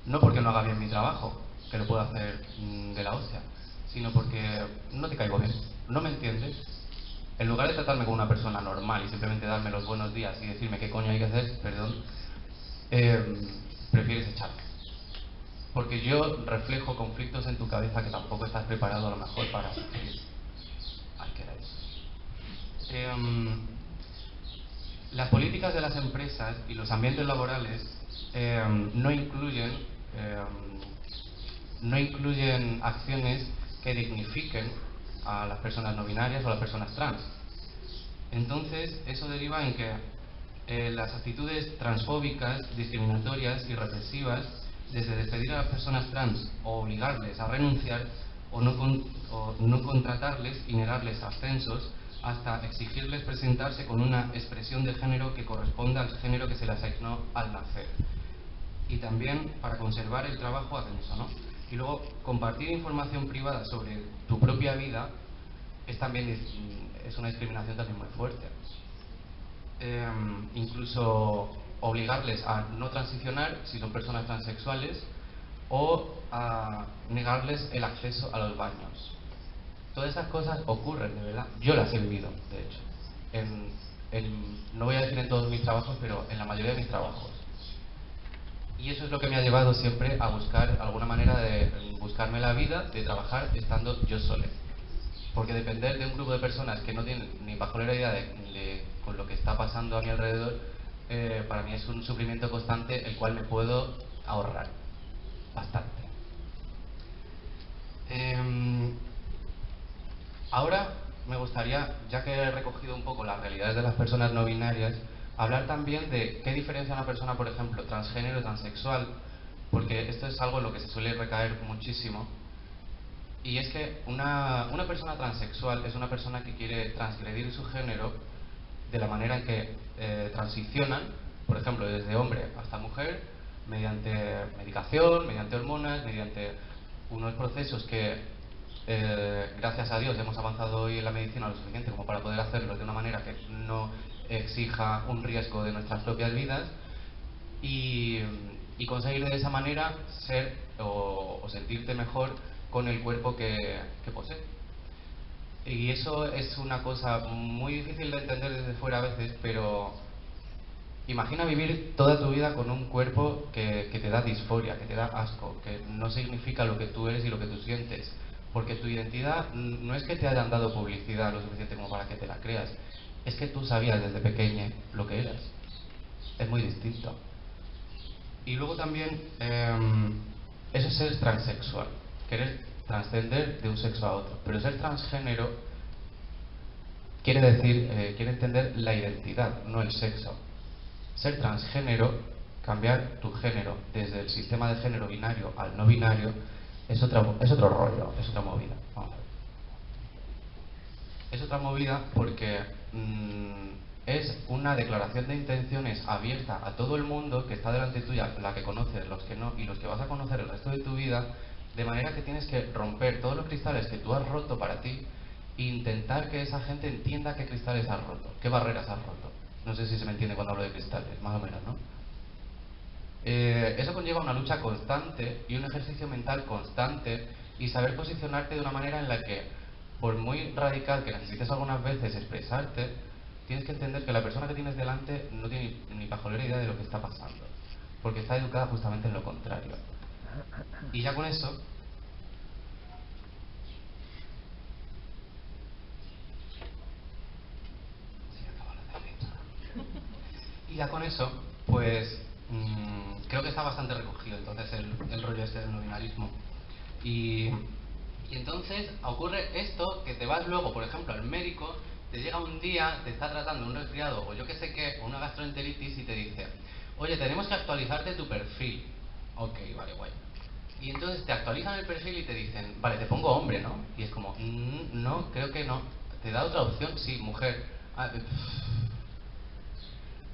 No porque no haga bien mi trabajo, que lo puedo hacer de la hostia, sino porque no te caigo bien, no me entiendes. En lugar de tratarme como una persona normal y simplemente darme los buenos días y decirme qué coño hay que hacer, perdón, prefieres echarme. Porque yo reflejo conflictos en tu cabeza que tampoco estás preparado a lo mejor para sufrir. Ay, ¿qué era eso? Las políticas de las empresas y los ambientes laborales no incluyen acciones que dignifiquen a las personas no binarias o a las personas trans. Entonces, eso deriva en que las actitudes transfóbicas, discriminatorias y represivas, desde despedir a las personas trans o obligarles a renunciar o no contratarles y negarles ascensos, hasta exigirles presentarse con una expresión de género que corresponda al género que se les asignó al nacer. Y también para conservar el trabajo hacen eso, ¿no? Y luego, compartir información privada sobre tu propia vida es una discriminación también muy fuerte. Incluso obligarles a no transicionar si son personas transexuales, o a negarles el acceso a los baños. Todas esas cosas ocurren, de verdad. Yo las he vivido, de hecho. No voy a decir en todos mis trabajos, pero en la mayoría de mis trabajos. Y eso es lo que me ha llevado siempre a buscar alguna manera de buscarme la vida, de trabajar estando yo solo. Porque depender de un grupo de personas que no tienen ni pajolera idea de con lo que está pasando a mi alrededor, para mí es un sufrimiento constante el cual me puedo ahorrar bastante. Ahora me gustaría, ya que he recogido un poco las realidades de las personas no binarias, hablar también de qué diferencia una persona, por ejemplo, transgénero, transexual, porque esto es algo en lo que se suele recaer muchísimo. Y es que una persona transexual es una persona que quiere transgredir su género de la manera en que transicionan, por ejemplo, desde hombre hasta mujer, mediante medicación, mediante hormonas, mediante unos procesos que gracias a Dios hemos avanzado hoy en la medicina lo suficiente como para poder hacerlo de una manera que no exija un riesgo de nuestras propias vidas y conseguir de esa manera ser o sentirte mejor con el cuerpo que posees. Y eso es una cosa muy difícil de entender desde fuera a veces, pero imagina vivir toda tu vida con un cuerpo que te da disforia, que te da asco, que no significa lo que tú eres y lo que tú sientes. Porque tu identidad no es que te hayan dado publicidad lo suficiente como para que te la creas, es que tú sabías desde pequeña lo que eras. Es muy distinto. Y luego también, eso es ser transexual, querer trascender de un sexo a otro. Pero ser transgénero quiere decir, quiere entender la identidad, no el sexo. Ser transgénero, cambiar tu género desde el sistema de género binario al no binario, es otro rollo, es otra movida. Vamos a ver. Es otra movida porque es una declaración de intenciones abierta a todo el mundo que está delante tuya, la que conoces, los que no, y los que vas a conocer el resto de tu vida, de manera que tienes que romper todos los cristales que tú has roto para ti e intentar que esa gente entienda qué cristales has roto, qué barreras has roto. No sé si se me entiende cuando hablo de cristales, más o menos, ¿no? Eso conlleva una lucha constante y un ejercicio mental constante y saber posicionarte de una manera en la que, por muy radical que necesites algunas veces expresarte, tienes que entender que la persona que tienes delante no tiene ni pajolera idea de lo que está pasando, porque está educada justamente en lo contrario. Y ya con eso, pues creo que está bastante recogido entonces el rollo este del no binarismo. Y entonces ocurre esto, que te vas luego, por ejemplo, al médico, te llega un día, te está tratando un resfriado o yo qué sé qué, o una gastroenteritis y te dice, oye, tenemos que actualizarte tu perfil. Ok, vale, guay. Y entonces te actualizan el perfil y te dicen, vale, te pongo hombre, ¿no? Y es como, no, creo que no. ¿Te da otra opción? Sí, mujer.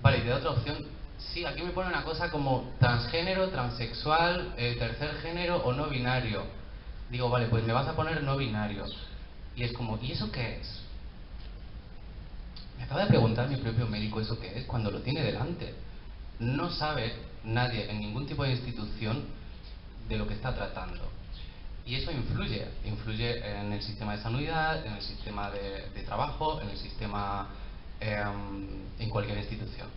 Vale, y te da otra opción. Sí, aquí me pone una cosa como transgénero, transexual, tercer género o no binario. Digo, vale, pues me vas a poner no binario. Y es como, ¿y eso qué es? Me acaba de preguntar mi propio médico eso qué es cuando lo tiene delante. No sabe nadie en ningún tipo de institución de lo que está tratando. Y eso influye en el sistema de sanidad, en el sistema de trabajo, en el sistema, en cualquier institución.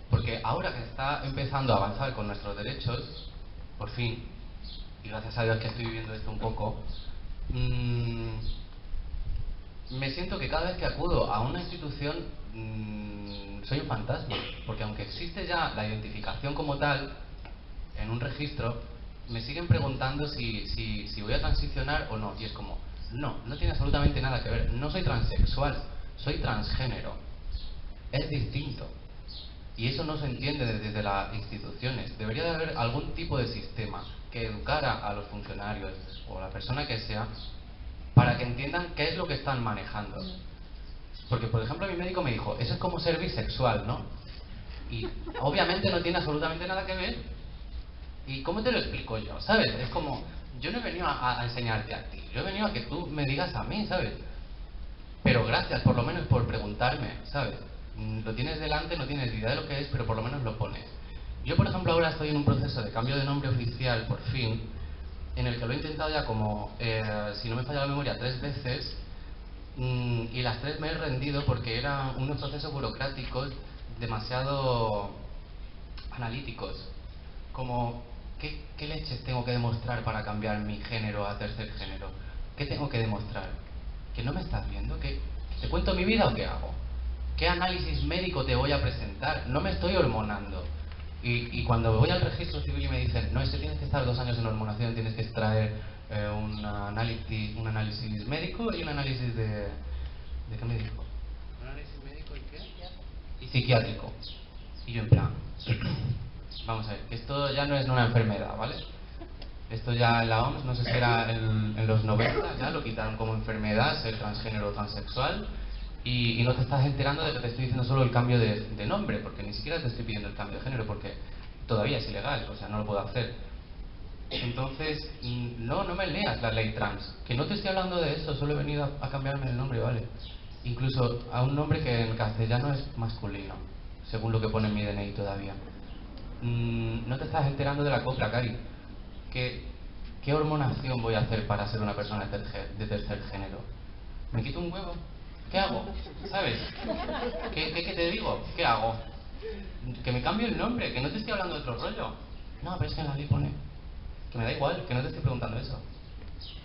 Porque ahora que está empezando a avanzar con nuestros derechos, por fin, y gracias a Dios que estoy viviendo esto un poco, me siento que cada vez que acudo a una institución soy un fantasma, porque aunque existe ya la identificación como tal en un registro, me siguen preguntando si voy a transicionar o no, y es como, no tiene absolutamente nada que ver, no soy transexual, soy transgénero, es distinto. Y eso no se entiende desde las instituciones. Debería de haber algún tipo de sistema que educara a los funcionarios o a la persona que sea para que entiendan qué es lo que están manejando. Porque, por ejemplo, mi médico me dijo, eso es como ser bisexual, ¿no? Y obviamente no tiene absolutamente nada que ver. ¿Y cómo te lo explico yo? ¿Sabes? Es como, yo no he venido a enseñarte a ti, yo he venido a que tú me digas a mí, ¿sabes? Pero gracias, por lo menos, por preguntarme, ¿sabes? Lo tienes delante, no tienes idea de lo que es, pero por lo menos lo pones. Yo, por ejemplo, ahora estoy en un proceso de cambio de nombre oficial, por fin, en el que lo he intentado ya como, si no me falla la memoria, 3 veces, y las 3 me he rendido porque eran unos procesos burocráticos demasiado analíticos. Como, ¿qué leches tengo que demostrar para cambiar mi género a tercer género? ¿Qué tengo que demostrar? ¿Que no me estás viendo? ¿Que te cuento mi vida o qué hago? ¿Qué análisis médico te voy a presentar? No me estoy hormonando. Y cuando voy al registro civil y me dicen, no, es que tienes que estar 2 años en hormonación, tienes que extraer un análisis médico y un análisis de ¿qué me dijo? ¿Un análisis médico y qué? Y psiquiátrico. Y yo en plan, vamos a ver, esto ya no es una enfermedad, ¿vale? Esto ya en la OMS, no sé si era en los 90, ya lo quitaron como enfermedad, ser transgénero o transexual. Y no te estás enterando de que te estoy diciendo solo el cambio de nombre, porque ni siquiera te estoy pidiendo el cambio de género, porque todavía es ilegal, o sea, no lo puedo hacer. Entonces, no me leas la ley trans, que no te estoy hablando de eso, solo he venido a cambiarme el nombre, ¿vale? Incluso a un nombre que en castellano es masculino, según lo que pone en mi DNI todavía. No te estás enterando de la copla, Cari. ¿Qué hormonación voy a hacer para ser una persona de tercer género? ¿Me quito un huevo? ¿Qué hago? ¿Sabes? ¿Qué te digo? ¿Qué hago? Que me cambie el nombre, que no te estoy hablando de otro rollo. No, pero es que en la ley pone... Que me da igual, que no te estoy preguntando eso.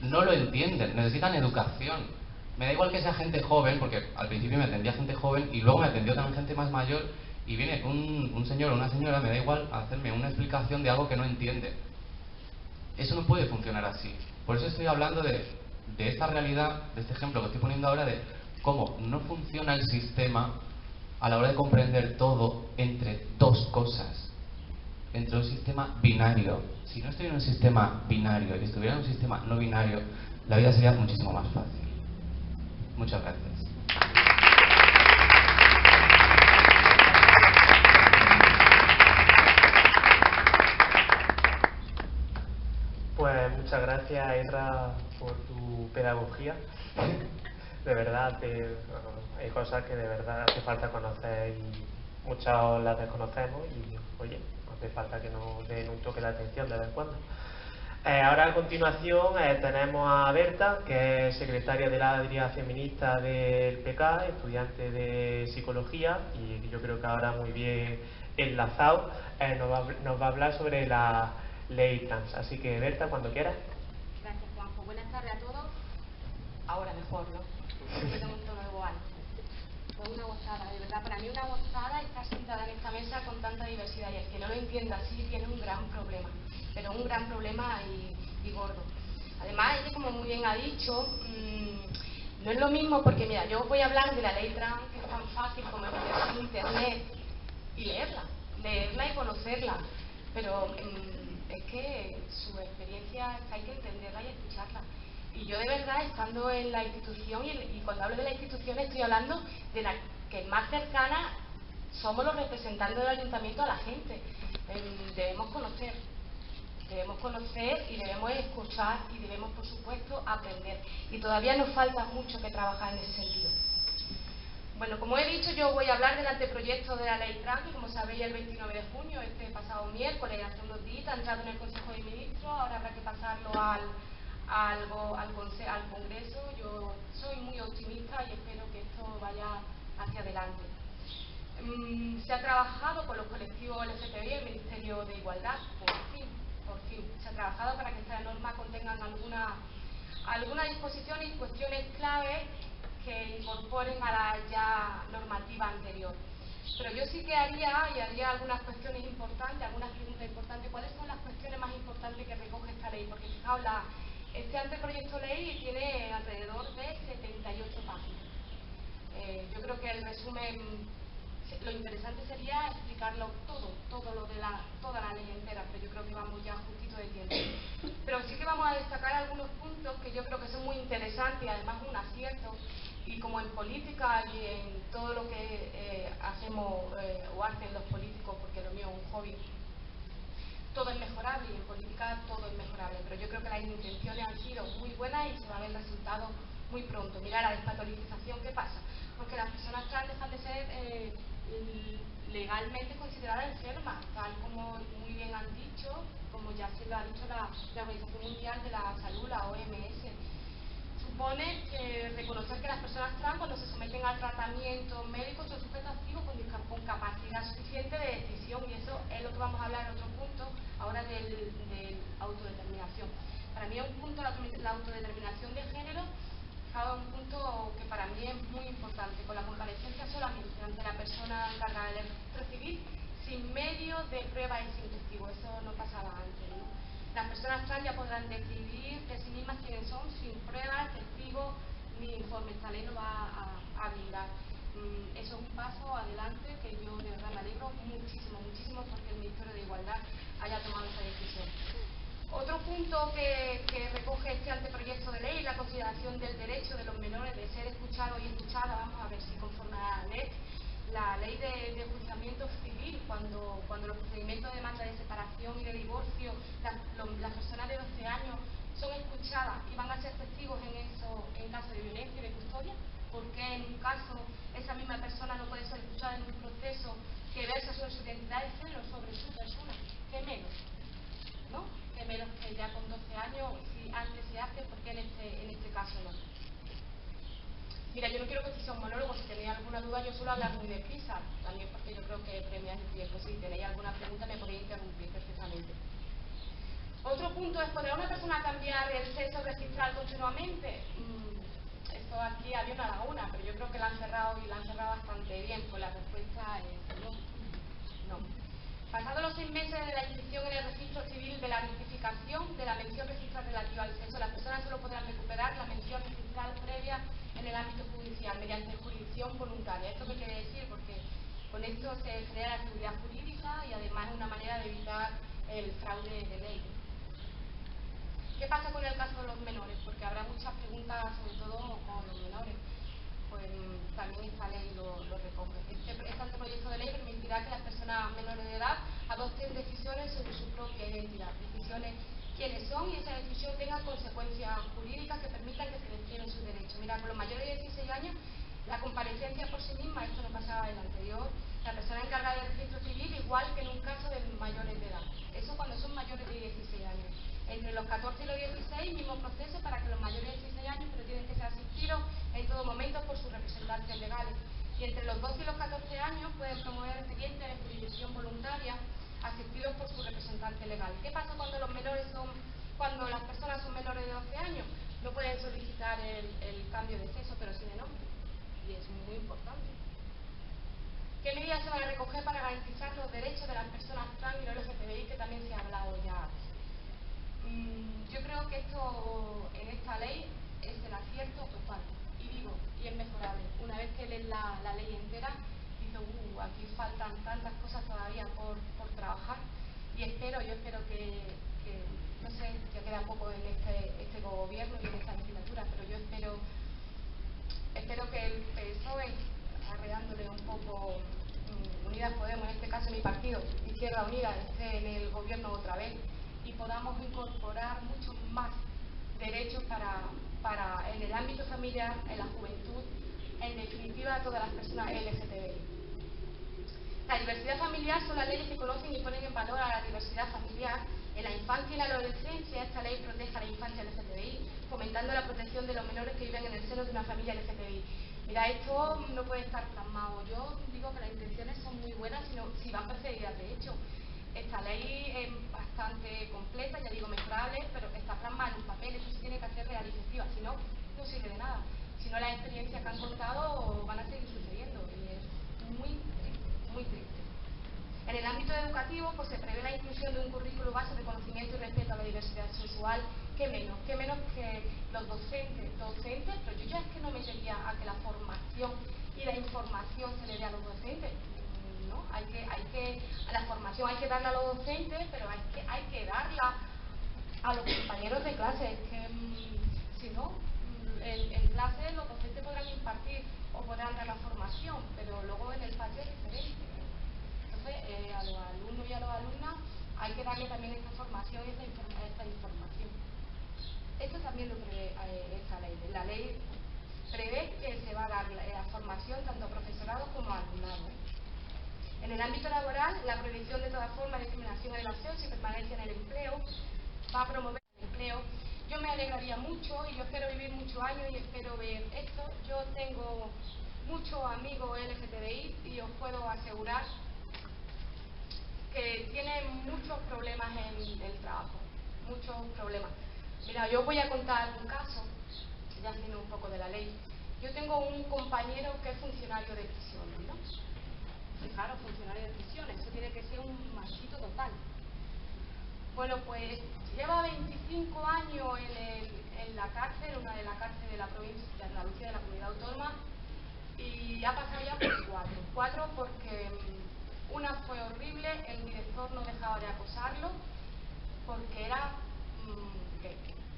No lo entienden, necesitan educación. Me da igual que sea gente joven, porque al principio me atendía gente joven y luego me atendió también gente más mayor y viene un señor o una señora, me da igual hacerme una explicación de algo que no entiende. Eso no puede funcionar así. Por eso estoy hablando de esta realidad, de este ejemplo que estoy poniendo ahora, de cómo no funciona el sistema a la hora de comprender todo entre dos cosas. Entre un sistema binario. Si no estoy en un sistema binario y estuviera en un sistema no binario, la vida sería muchísimo más fácil. Muchas gracias. Pues muchas gracias, Erra, por tu pedagogía. De verdad, hay cosas que de verdad hace falta conocer y muchas las desconocemos y, oye, hace falta que nos den un toque de atención de vez en cuando. Ahora a continuación tenemos a Berta, que es secretaria de la Dirigencia Feminista del PK, estudiante de Psicología, y yo creo que ahora muy bien enlazado, nos va a hablar sobre la ley trans. Así que Berta, cuando quieras. Gracias, Juanjo. Buenas tardes a todos. Ahora mejor, ¿no? Yo tengo un tono igual. Pues una gozada, de verdad, para mí una gozada estar sentada en esta mesa con tanta diversidad, y el que no lo entienda así tiene un gran problema, pero un gran problema y gordo. Además, ella, como muy bien ha dicho, no es lo mismo, porque mira, yo voy a hablar de la ley trans, que es tan fácil como meterse en internet y leerla y conocerla, pero es que su experiencia hay que entenderla y escucharla. Y yo de verdad, estando en la institución, y cuando hablo de la institución estoy hablando de la que más cercana somos los representantes del ayuntamiento a la gente. Debemos conocer y debemos escuchar y debemos, por supuesto, aprender. Y todavía nos falta mucho que trabajar en ese sentido. Bueno, como he dicho, yo voy a hablar del anteproyecto de la ley trans, que como sabéis el 29 de junio, este pasado miércoles, hace unos días, ha entrado en el Consejo de Ministros, ahora habrá que pasarlo al Congreso. Yo soy muy optimista y espero que esto vaya hacia adelante. Se ha trabajado con los colectivos LGTBI y el Ministerio de Igualdad, por fin, se ha trabajado para que esta norma contengan alguna disposición y cuestiones clave que incorporen a la ya normativa anterior. Pero yo sí que haría algunas cuestiones importantes, algunas preguntas importantes. ¿Cuáles son las cuestiones más importantes que recoge esta ley? Porque fijaos, este anteproyecto de ley tiene alrededor de 78 páginas. Yo creo que el resumen, lo interesante sería explicarlo todo lo de toda la ley entera, pero yo creo que vamos ya justito de tiempo. Pero sí que vamos a destacar algunos puntos que yo creo que son muy interesantes y además un acierto. Y como en política y en todo lo que hacemos o hacen los políticos, porque lo mío es un hobby, todo es mejorable, y en política todo es mejorable, pero yo creo que las intenciones han sido muy buenas y se va a ver resultados muy pronto. Mira la despatologización, ¿qué pasa? Porque las personas trans dejan de ser legalmente consideradas enfermas, tal como muy bien han dicho, como ya se lo ha dicho la Organización Mundial de la Salud, la OMS. Supone reconocer que las personas trans, cuando se someten al tratamiento médico, son sujetos activos con capacidad suficiente de decisión, y eso es lo que vamos a hablar en otro punto, ahora del autodeterminación. Para mí es un punto, la autodeterminación de género, un punto que para mí es muy importante, con la comparecencia solamente ante la persona encargada de recibir, sin medio de prueba y sin testigo. Eso no pasaba antes, ¿no? Las personas trans ya podrán decidir de sí mismas quiénes son, sin pruebas, testigos ni informes. Esta ley lo va a brindar. Eso es un paso adelante que yo de verdad me alegro muchísimo porque el Ministerio de Igualdad haya tomado esa decisión. Otro punto que recoge este anteproyecto de ley es la consideración del derecho de los menores de ser escuchados y escuchadas. Vamos a ver si conforme a la ley de enjuiciamiento civil, cuando los procedimientos de demanda de separación y de divorcio, las personas Mira, yo no quiero que esto sea un monólogo, si tenéis alguna duda yo suelo hablar muy deprisa, también porque yo creo que premiáis el tiempo. Si tenéis alguna pregunta me podéis interrumpir perfectamente. Otro punto es, ¿podrá una persona cambiar el sexo registral continuamente? Esto aquí había una laguna, pero yo creo que la han cerrado y la han cerrado bastante bien, pues la respuesta es no. No. Pasados los 6 meses de la inscripción en el registro civil de la rectificación de la mención registral relativa al sexo, las personas solo podrán recuperar la mención registral previa en el ámbito judicial mediante jurisdicción voluntaria. ¿Esto qué quiere decir? Porque con esto se genera la seguridad jurídica y además es una manera de evitar el fraude de ley. ¿Qué pasa con el caso de los menores? Porque habrá muchas preguntas, sobre todo con los menores. Pues también esta ley lo recoge. Este anteproyecto de ley permitirá que las personas menores de edad adopten decisiones sobre su propia identidad, decisiones quiénes son, y esa decisión tenga consecuencias jurídicas que permitan que se desplieguen sus derechos. Mira, con los mayores de 16 años, la comparecencia por sí misma, esto no pasaba en el anterior, la persona encargada del registro civil igual que en un caso de mayores de edad. Eso cuando son mayores de 16 años. Entre los 14 y los 16, mismo proceso para que los mayores de 16 años, pero tienen que ser asistidos en todo momento por sus representantes legales. Y entre los 12 y los 14 años pueden promover expedientes de jurisdicción voluntaria asistidos por sus representantes legales. ¿Qué pasa cuando cuando las personas son menores de 12 años? No pueden solicitar el cambio de sexo, pero sí de nombre. Y es muy importante. ¿Qué medidas se van a recoger para garantizar los derechos de las personas trans y los LGTBI, que también se ha hablado ya? Yo creo que esto, en esta ley, es el acierto total. Y digo, y es mejorable. Una vez que lees la ley entera, dices, aquí faltan tantas cosas todavía por trabajar. Y yo espero que no sé, ya queda poco en este gobierno y en esta legislatura, pero yo espero que el PSOE, arreándole un poco, Unidas Podemos, en este caso mi partido, Izquierda Unida, esté en el gobierno otra vez y podamos incorporar muchos más derechos para en el ámbito familiar, en la juventud, en definitiva a todas las personas LGTBI. La diversidad familiar son las leyes que conocen y ponen en valor a la diversidad familiar. En la infancia y la adolescencia, esta ley protege a la infancia LGTBI, fomentando la protección de los menores que viven en el seno de una familia LGTBI. Mira, esto no puede estar plasmado. Yo digo que las intenciones son muy buenas si van precedidas de hecho. Esta ley es bastante completa, ya digo mejorable, pero está plasmada en un papel, eso se tiene que hacer real y efectiva, si no, no sirve de nada. Si no, las experiencias que han contado van a seguir sucediendo y es muy triste, muy triste. En el ámbito educativo, pues se prevé la inclusión de un currículo base de conocimiento y respeto a la diversidad sexual. ¿Qué menos que los docentes, pero yo ya es que no me metería a que la formación y la información se le dé a los docentes. ¿No? La formación hay que darla a los docentes, pero hay que darla a los compañeros de clase. Es que si no, en clase los docentes podrán impartir o podrán dar la formación, pero luego en el patio es diferente. Entonces, a los alumnos y a las alumnas hay que darle también esta formación y esta información. Esto también lo prevé esta ley. La ley prevé que se va a dar la formación tanto a profesorado como a alumnado. En el ámbito laboral, la prohibición de toda forma de discriminación en el acceso y permanencia en el empleo va a promover el empleo. Yo me alegraría mucho y yo espero vivir muchos años y espero ver esto. Yo tengo muchos amigos LGTBI y os puedo asegurar que tienen muchos problemas en el trabajo, muchos problemas. Mira, yo voy a contar un caso, ya haciendo un poco de la ley. Yo tengo un compañero que es funcionario de prisiones, ¿no? Fijaros, funcionario de prisiones, eso tiene que ser un machito total. Bueno, pues lleva 25 años en la cárcel, una de las cárceles de la provincia de Andalucía, de la comunidad autónoma, y ha pasado ya por cuatro porque una fue horrible, el director no dejaba de acosarlo porque era gay,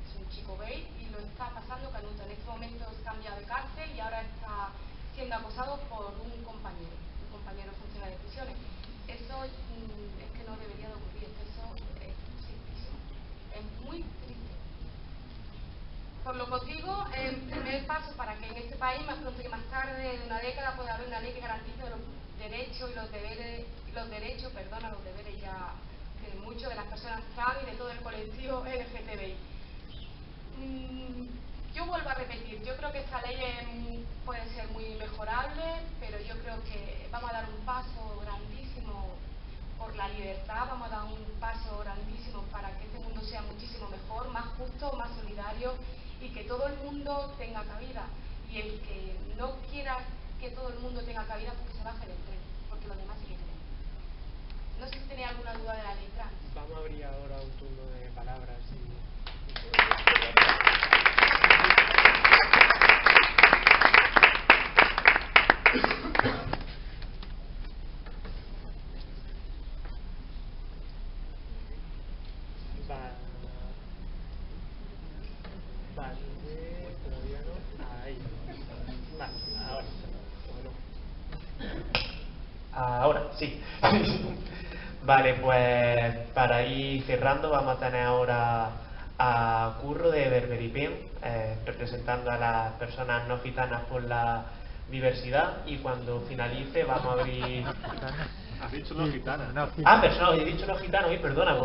es un chico gay y lo está pasando canuto. En este momento es cambiado de cárcel y ahora está siendo acosado por un compañero funcionario de prisiones. Eso es que no debería de ocurrir, eso es tristísimo, es muy triste. Por lo que os digo, el primer paso para que en este país, más pronto que más tarde, de una década, pueda haber una ley que garantice los derechos y los deberes, los deberes ya de muchos de las personas trans y de todo el colectivo LGTBI. Yo vuelvo a repetir, yo creo que esta ley puede ser muy mejorable, pero yo creo que vamos a dar un paso grandísimo por la libertad, vamos a dar un paso grandísimo para que este mundo sea muchísimo mejor, más justo, más solidario y que todo el mundo tenga cabida. Y el que no quiera que todo el mundo tenga cabida, pues que se baje del tren, porque los demás sí que creen. No sé si tenía alguna duda de la ley trans. Vamos a abrir ahora un turno de palabras. Vale, todavía no. Ahí. Vale, ahora. Ahora sí. Vale, pues para ir cerrando vamos a tener ahora a Curro de Berberipen, representando a las personas no gitanas por la diversidad, y cuando finalice vamos a abrir... Has dicho no gitana. Ah, personas, he dicho no gitanos, perdona,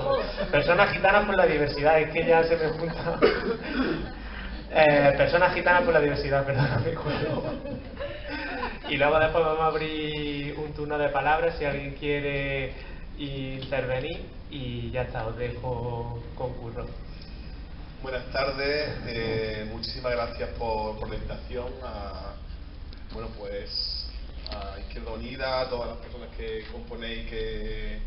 personas gitanas por la diversidad, es que ya se me junta. Personas gitanas por la diversidad, perdóname, Curro. Y luego después vamos a abrir un turno de palabras si alguien quiere intervenir, y ya está, os dejo con Curro. Buenas tardes, muchísimas gracias por la invitación a Izquierda Unida, a todas las personas que componéis, que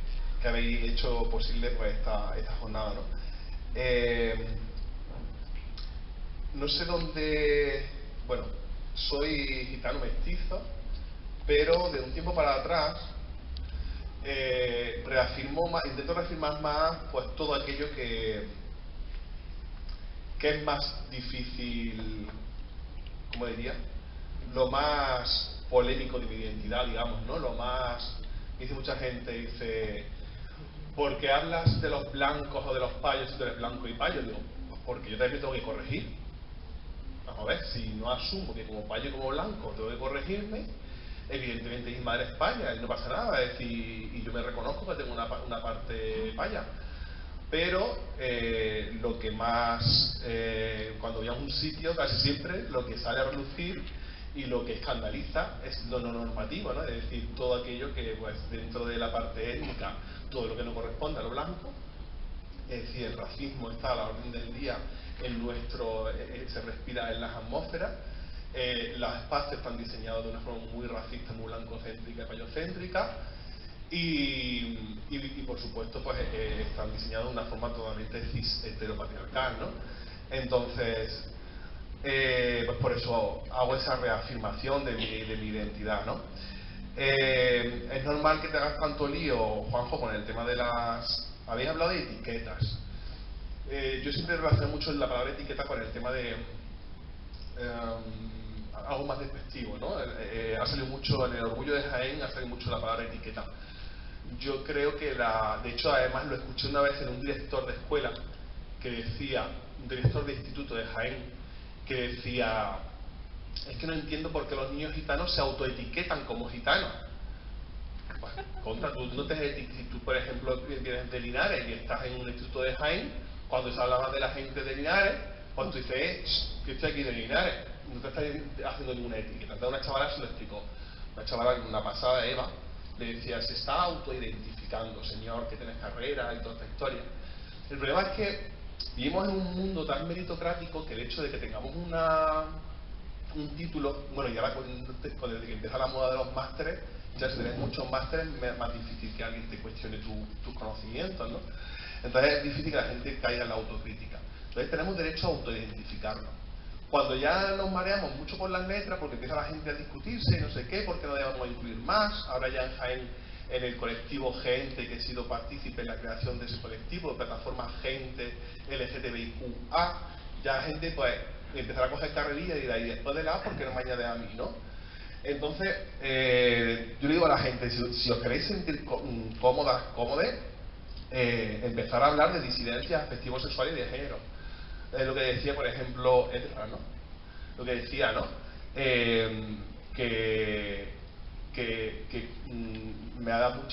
habéis hecho posible pues esta jornada, ¿no? No sé dónde, bueno, soy gitano mestizo, pero de un tiempo para atrás intento reafirmar más pues todo aquello que es más difícil, ¿cómo diría? Lo más polémico de mi identidad, digamos, ¿no? Lo más, dice mucha gente, dice, ¿por qué hablas de los blancos o de los payos si tú eres blanco y payo? Digo, pues porque yo también me tengo que corregir. Vamos a ver, si no asumo que como payo y como blanco tengo que corregirme, evidentemente mi madre es paya y no pasa nada, es decir, y yo me reconozco que tengo una parte paya. Pero lo que más, cuando voy a un sitio, casi siempre lo que sale a relucir y lo que escandaliza es lo no normativo, ¿no? Es decir, todo aquello que pues dentro de la parte étnica, todo lo que no corresponde a lo blanco. Es decir, el racismo está a la orden del día se respira en las atmósferas. Los espacios están diseñados de una forma muy racista, muy blancocéntrica y payocéntrica, y por supuesto pues están diseñados de una forma totalmente cis heteropatriarcal, ¿no? Entonces pues por eso hago esa reafirmación de mi identidad, ¿no? Es normal que te hagas tanto lío, Juanjo, con el tema de las... Habéis hablado de etiquetas. Yo siempre relaciono mucho la palabra etiqueta con el tema de algo más despectivo, ¿no? Ha salido mucho en el Orgullo de Jaén, ha salido mucho la palabra etiqueta. Yo creo que de hecho además lo escuché una vez en un director de escuela que decía, un director de instituto de Jaén, que decía, es que no entiendo por qué los niños gitanos se autoetiquetan como gitanos. Contra, tú no si tú por ejemplo vienes de Linares y estás en un instituto de Jaén, cuando se habla más de la gente de Linares, cuando tú dices, que estoy aquí de Linares, no te estás haciendo ninguna etiqueta. Entonces una chavala se lo explicó, una chavala, una pasada, Eva, le decía, se está autoidentificando, señor, que tienes carrera y toda esta historia. El problema es que vivimos en un mundo tan meritocrático que el hecho de que tengamos un título, bueno, y ahora desde que empieza la moda de los másteres, ya si tienes muchos másteres es más difícil que alguien te cuestione tus conocimientos, ¿no? Entonces es difícil que la gente caiga en la autocrítica. Entonces tenemos derecho a autoidentificarnos. Cuando ya nos mareamos mucho por las letras, porque empieza la gente a discutirse y no sé qué, porque no debemos incluir más, ahora ya en Jaén, en el colectivo Gente, que he sido partícipe en la creación de ese colectivo, de plataforma Gente LGTBIQA, ya la gente pues empezará a coger carrerilla y dirá, y después de la A, ¿por qué no me añade a mí, no? Entonces, yo le digo a la gente, si os queréis sentir cómodos, empezar a hablar de disidencias afectivo-sexuales y de género. Lo que decía, por ejemplo, Edra, ¿no? Lo que decía, ¿no? Que me ha dado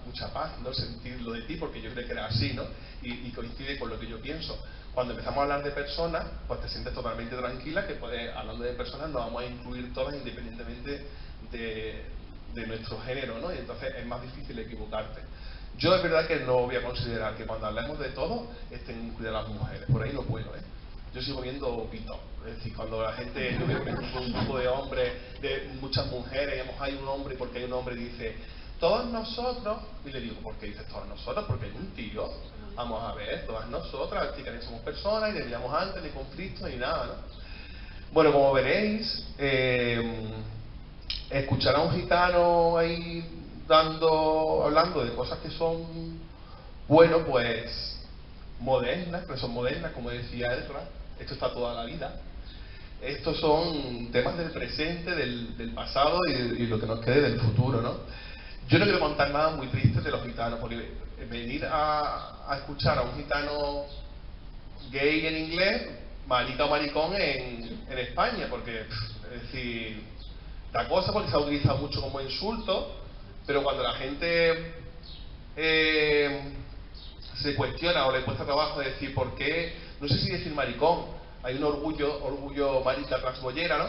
mucha paz, ¿no? Sentirlo de ti, porque yo creo que era así, ¿no? Y coincide con lo que yo pienso. Cuando empezamos a hablar de personas, pues te sientes totalmente tranquila que hablando de personas nos vamos a incluir todas independientemente de nuestro género, ¿no? Y entonces es más difícil equivocarte. Yo es verdad que no voy a considerar que cuando hablemos de todo estén incluidas las mujeres, por ahí no puedo, ¿eh? Yo sigo viendo pito, es decir, cuando la gente, yo veo un grupo de hombres, de muchas mujeres, digamos, hay un hombre, porque hay un hombre dice, todos nosotros, y le digo, ¿por qué dices todos nosotros? Porque hay un tío, vamos a ver, todas nosotras, que también somos personas, y terminamos antes, ni conflictos, ni nada, ¿no? Bueno, como veréis, escuchar a un gitano ahí hablando de cosas que son, bueno, pues, modernas, pero son modernas, como decía Ezra, esto está toda la vida. Estos son temas del presente, del pasado y lo que nos quede del futuro, ¿no? Yo no quiero contar nada muy triste de los gitanos, porque venir a escuchar a un gitano gay en inglés, marica o maricón en España, porque, es decir, la cosa porque se ha utilizado mucho como insulto, pero cuando la gente se cuestiona o le cuesta trabajo decir por qué, no sé si decir maricón, hay un orgullo marica transbollera, ¿no?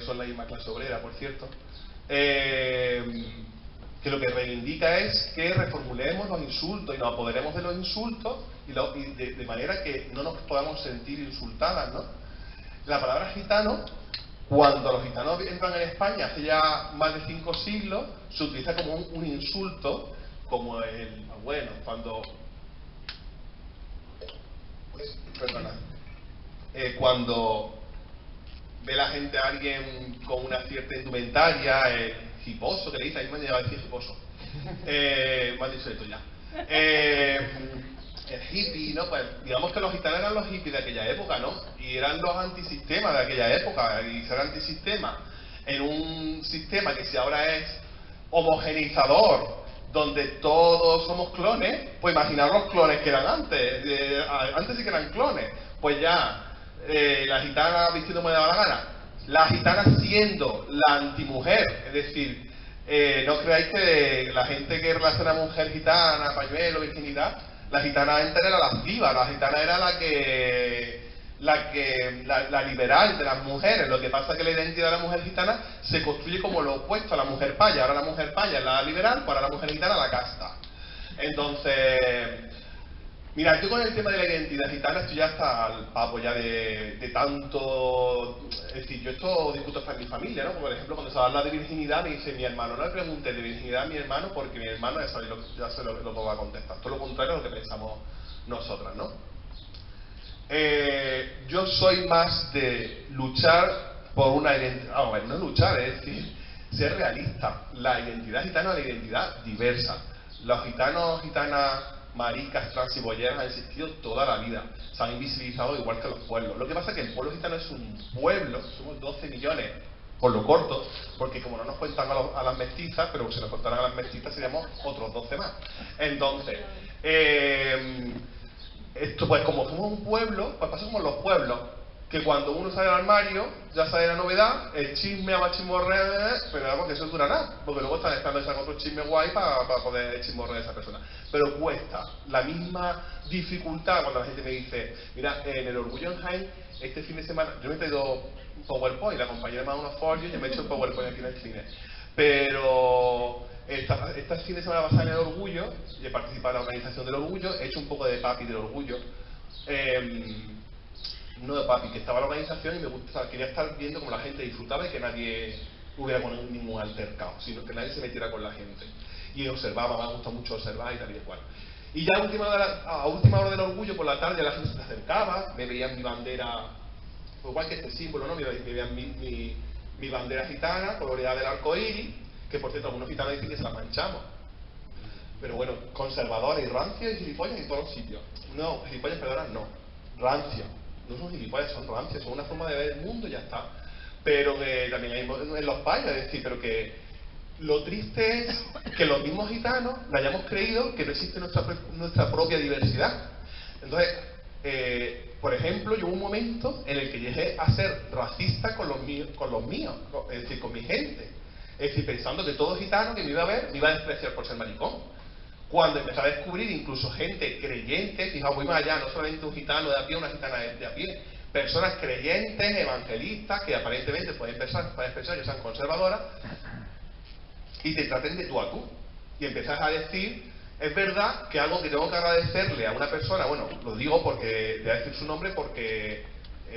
Son la misma clase obrera, por cierto. Que lo que reivindica es que reformulemos los insultos y nos apoderemos de los insultos y de manera que no nos podamos sentir insultadas, ¿no? La palabra gitano, cuando los gitanos entran en España hace ya más de 5 siglos, se utiliza como un insulto, como bueno, cuando ve la gente a alguien con una cierta indumentaria, hiposo, que le dice, a mí me han llegado a decir hiposo, me han dicho esto ya, el hippie, ¿no? Pues digamos que los gitanos eran los hippies de aquella época, ¿no? Y eran los antisistemas de aquella época, y ser antisistema en un sistema que si ahora es homogeneizador, donde todos somos clones, pues imaginar los clones que eran antes, antes sí que eran clones, pues ya la gitana vistiendo como le daba la gana, la gitana siendo la antimujer, es decir, no creáis que la gente que relaciona a mujer gitana, pañuelo, virginidad, la gitana entera era lasciva, la gitana era la liberal de las mujeres. Lo que pasa es que la identidad de la mujer gitana se construye como lo opuesto a la mujer paya. Ahora la mujer paya es la liberal, pues ahora la mujer gitana la casta. Entonces, mira, yo con el tema de la identidad gitana estoy ya hasta al papo ya de tanto. Es decir, yo esto discuto hasta en mi familia, ¿no? Por ejemplo, cuando se habla de virginidad, me dice mi hermano, no le preguntes de virginidad a mi hermano porque mi hermano ya se lo va a contestar. Todo lo contrario a lo que pensamos nosotras, ¿no? Yo soy más de luchar por una identidad, no luchar, es decir, ser realista. La identidad gitana es la identidad diversa. Los gitanos, gitanas, maricas, trans y bolleras han existido toda la vida. Se han invisibilizado igual que los pueblos. Lo que pasa es que el pueblo gitano es un pueblo, somos 12 millones, por lo corto, porque como no nos cuentan a las mestizas, pero si nos contaran a las mestizas seríamos otros 12 más. Entonces, esto pues como somos un pueblo, pues pasa como los pueblos, que cuando uno sale del armario, ya sale la novedad, el chisme a chismorrea, pero vamos que eso dura nada, porque luego están esperando ese otro chisme guay para poder chismorrear a esa persona. Pero cuesta la misma dificultad cuando la gente me dice, mira, en el Orgullo en Jaén, este fin de semana, yo me he traído un PowerPoint, la compañera me ha dado unos folios y yo me he hecho el PowerPoint aquí en el cine. Pero esta fin de semana basada en el Orgullo, y he participado en la organización del Orgullo, he hecho un poco de papi del Orgullo. No de papi, que estaba en la organización y quería estar viendo cómo la gente disfrutaba y que nadie hubiera con ningún altercado, sino que nadie se metiera con la gente. Y observaba, me ha gustado mucho observar y tal y cual. Y ya a última hora del Orgullo, por la tarde, la gente se acercaba, me veían mi bandera, pues igual que este símbolo, ¿no? Me veían mi bandera gitana, coloreada del arco iris, que por cierto algunos gitanos dicen que se la manchamos. Pero bueno, conservadores y rancios y gilipollas en todos los sitios. No, gilipollas, perdona, no. Rancios. No son gilipollas, son rancios, son una forma de ver el mundo y ya está. Pero que también hay en los payos, es decir, pero que lo triste es que los mismos gitanos le hayamos creído que no existe nuestra propia diversidad. Entonces, por ejemplo, yo hubo un momento en el que llegué a ser racista con los míos, es decir, con mi gente. Es decir, pensando que todo gitano que me iba a ver me iba a despreciar por ser maricón. Cuando empecé a descubrir incluso gente creyente, fijaos, muy más allá, no solamente un gitano de a pie, una gitana de a pie, personas creyentes, evangelistas, que aparentemente pueden pensar que sean conservadoras, y te traten de tú a tú. Y empiezas a decir, es verdad que algo que tengo que agradecerle a una persona, bueno, lo digo porque, voy a decir su nombre porque,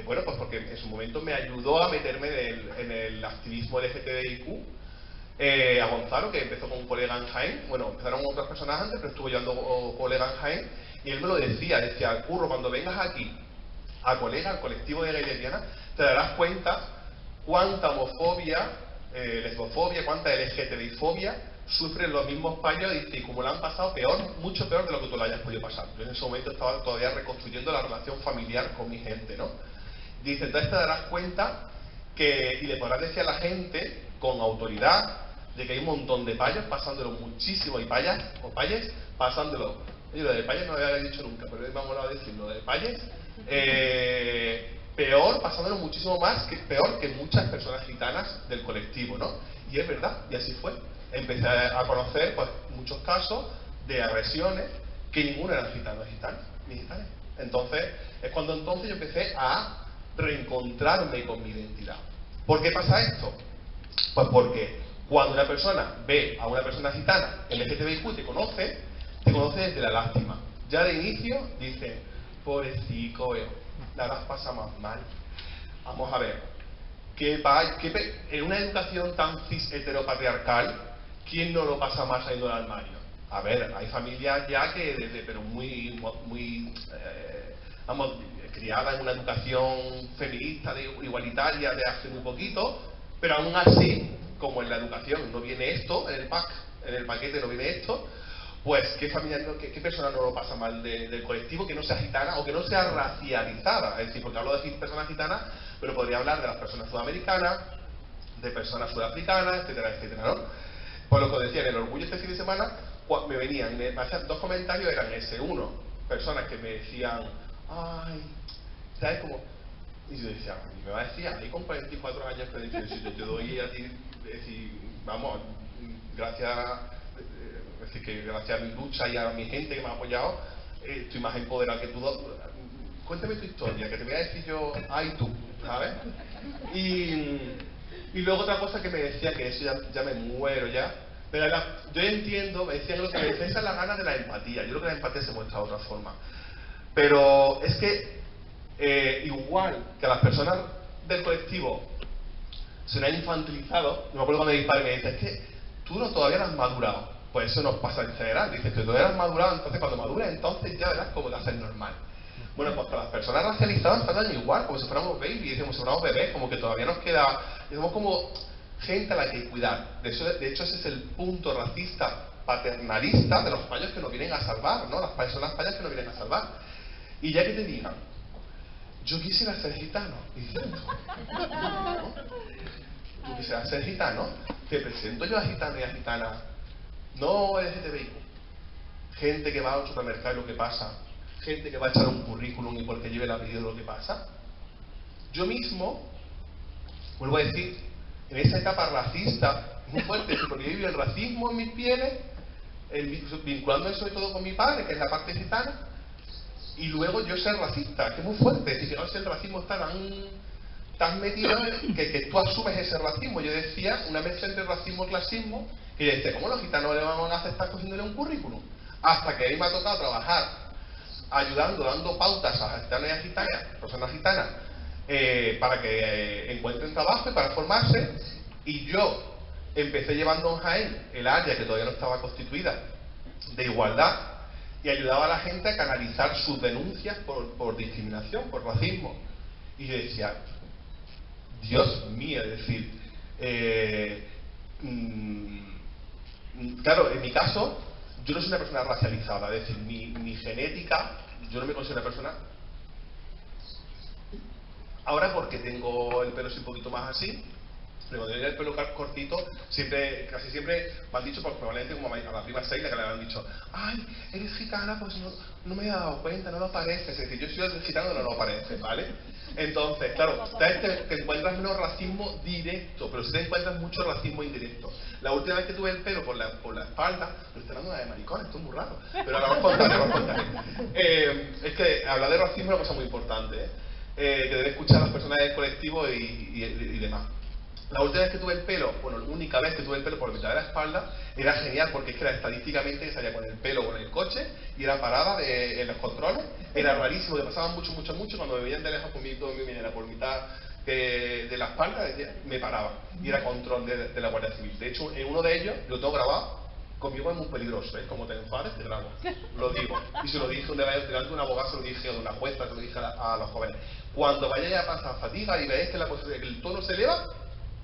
bueno, pues porque en su momento me ayudó a meterme en el activismo LGTBIQ, a Gonzalo, que empezó con un colega en Jaén. Bueno, empezaron otras personas antes, pero estuvo llevando colega en Jaén, y él me lo decía, Curro, cuando vengas aquí a colega, al colectivo de gay lesbiana, te darás cuenta cuánta homofobia, lesbofobia, cuánta LGTBI-fobia sufren los mismos payos, y como lo han pasado peor, mucho peor de lo que tú lo hayas podido pasar. Yo en ese momento estaba todavía reconstruyendo la relación familiar con mi gente, ¿no? Dice, entonces te darás cuenta que, y le podrás decir a la gente con autoridad, de que hay un montón de payos pasándolo muchísimo, y payas o payes pasándolo. Oye, lo de payes no lo había dicho nunca, pero hoy vamos a decir lo de payes, peor, pasándolo muchísimo más, peor que muchas personas gitanas del colectivo, ¿no? Y es verdad, y así fue. Empecé a conocer pues muchos casos de agresiones que ninguno eran gitanos ni gitanas. Entonces, es cuando entonces yo empecé a reencontrarme con mi identidad. ¿Por qué pasa esto? Pues porque cuando una persona ve a una persona gitana LGTBIQ, te conoce desde la lástima. Ya de inicio dice, pobrecito, la las pasa más mal. Vamos a ver, en una educación tan cis heteropatriarcal, ¿quién no lo pasa más saliendo del armario? A ver, hay familias ya que pero muy vamos, criadas en una educación feminista, igualitaria de hace muy poquito, pero aún así, como en la educación no viene esto, en el paquete no viene esto, pues ¿qué familia, qué persona no lo pasa mal del colectivo que no sea gitana o que no sea racializada? Es decir, porque hablo de personas gitanas, pero podría hablar de las personas sudamericanas, de personas sudafricanas, etcétera, etcétera, ¿no? Por lo que os decía, en el orgullo este fin de semana me venían, me hacían dos comentarios, eran ese. Uno, personas que me decían, ay, ¿sabes cómo? Y yo decía, y me va a decir, ahí con 44 años, pero si yo te doy a ti, decir, vamos, gracias a mi lucha y a mi gente que me ha apoyado, estoy más empoderado que tú. Cuéntame tu historia, que te voy a decir yo, ay tú, ¿sabes? Y luego otra cosa que me decía, que eso ya me muero ya, pero yo entiendo, me decían que lo que me decía es la gana de la empatía. Yo creo que la empatía se muestra de otra forma. Pero es que igual que a las personas del colectivo se le ha infantilizado, no me acuerdo cuando disparo y me dice, es que tú todavía no has madurado. Pues eso nos pasa en general. Dices, tú todavía no has madurado, entonces cuando madures, entonces ya verás cómo te haces normal. Bueno, pues para las personas racializadas tratan igual, como si fuéramos babies, como si fuéramos bebés, como que todavía nos queda, somos como gente a la que cuidar. De hecho, ese es el punto racista paternalista de los payos que nos vienen a salvar, ¿no? Las personas payas que nos vienen a salvar. Y ya que te digan, yo quisiera ser gitano, dices, ¿no? Yo quisiera ser gitano, te presento yo a gitano y a gitana, no LGTBI, gente que va al supermercado y lo que pasa, gente que va a echar un currículum y porque lleve el apellido lo que pasa. Yo mismo, vuelvo a decir, en esa etapa racista muy fuerte, porque yo viví el racismo en mis pieles, vinculándome sobre todo con mi padre, que es la parte gitana, y luego yo ser racista, que es muy fuerte. Es decir, que el racismo está tan metido que tú asumes ese racismo. Yo decía, una mezcla entre racismo y clasismo, que yo decía, ¿cómo los gitanos le van a aceptar cogiéndole un currículum? Hasta que a mí me ha tocado trabajar ayudando, dando pautas a gitanos y a gitanas, personas gitanas, para que encuentren trabajo y para formarse. Y yo empecé llevando en Jaén el área que todavía no estaba constituida de igualdad, y ayudaba a la gente a canalizar sus denuncias por discriminación, por racismo. Y yo decía, Dios mío, es decir, claro, en mi caso, yo no soy una persona racializada, es decir, mi genética, yo no me considero una persona. Ahora, porque tengo el pelo así un poquito más así, Pero cuando yo el pelo cortito, casi siempre me han dicho, pues probablemente como a la prima Seila, que le han dicho, ay, eres gitana, pues no me he dado cuenta, no lo pareces. Es decir, yo soy gitano, no lo parece, ¿vale? Entonces, claro, te encuentras menos racismo directo, pero sí te encuentras mucho racismo indirecto. La última vez que tuve el pelo por la espalda, no estoy hablando de maricones, esto es muy raro, pero ahora os contaré. Es que hablar de racismo es una cosa muy importante, que debe escuchar a las personas del colectivo y demás. La última vez que tuve el pelo, bueno, la única vez que tuve el pelo por mitad de la espalda, era genial porque es que era estadísticamente salía con el pelo con el coche y era parada en los controles. Era rarísimo, que pasaban mucho, cuando me veían de lejos conmigo, todo me era por mitad de la espalda, me paraba. Y era control de la Guardia Civil. De hecho, en uno de ellos, lo tengo grabado, conmigo es muy peligroso, ¿eh? Como te enfades, te grabo. Lo digo. Y se lo dije una vez delante de un abogado, se lo dije, o de una jueza, se lo dije a los jóvenes. Cuando vayáis a pasar fatiga y veáis que el tono se eleva,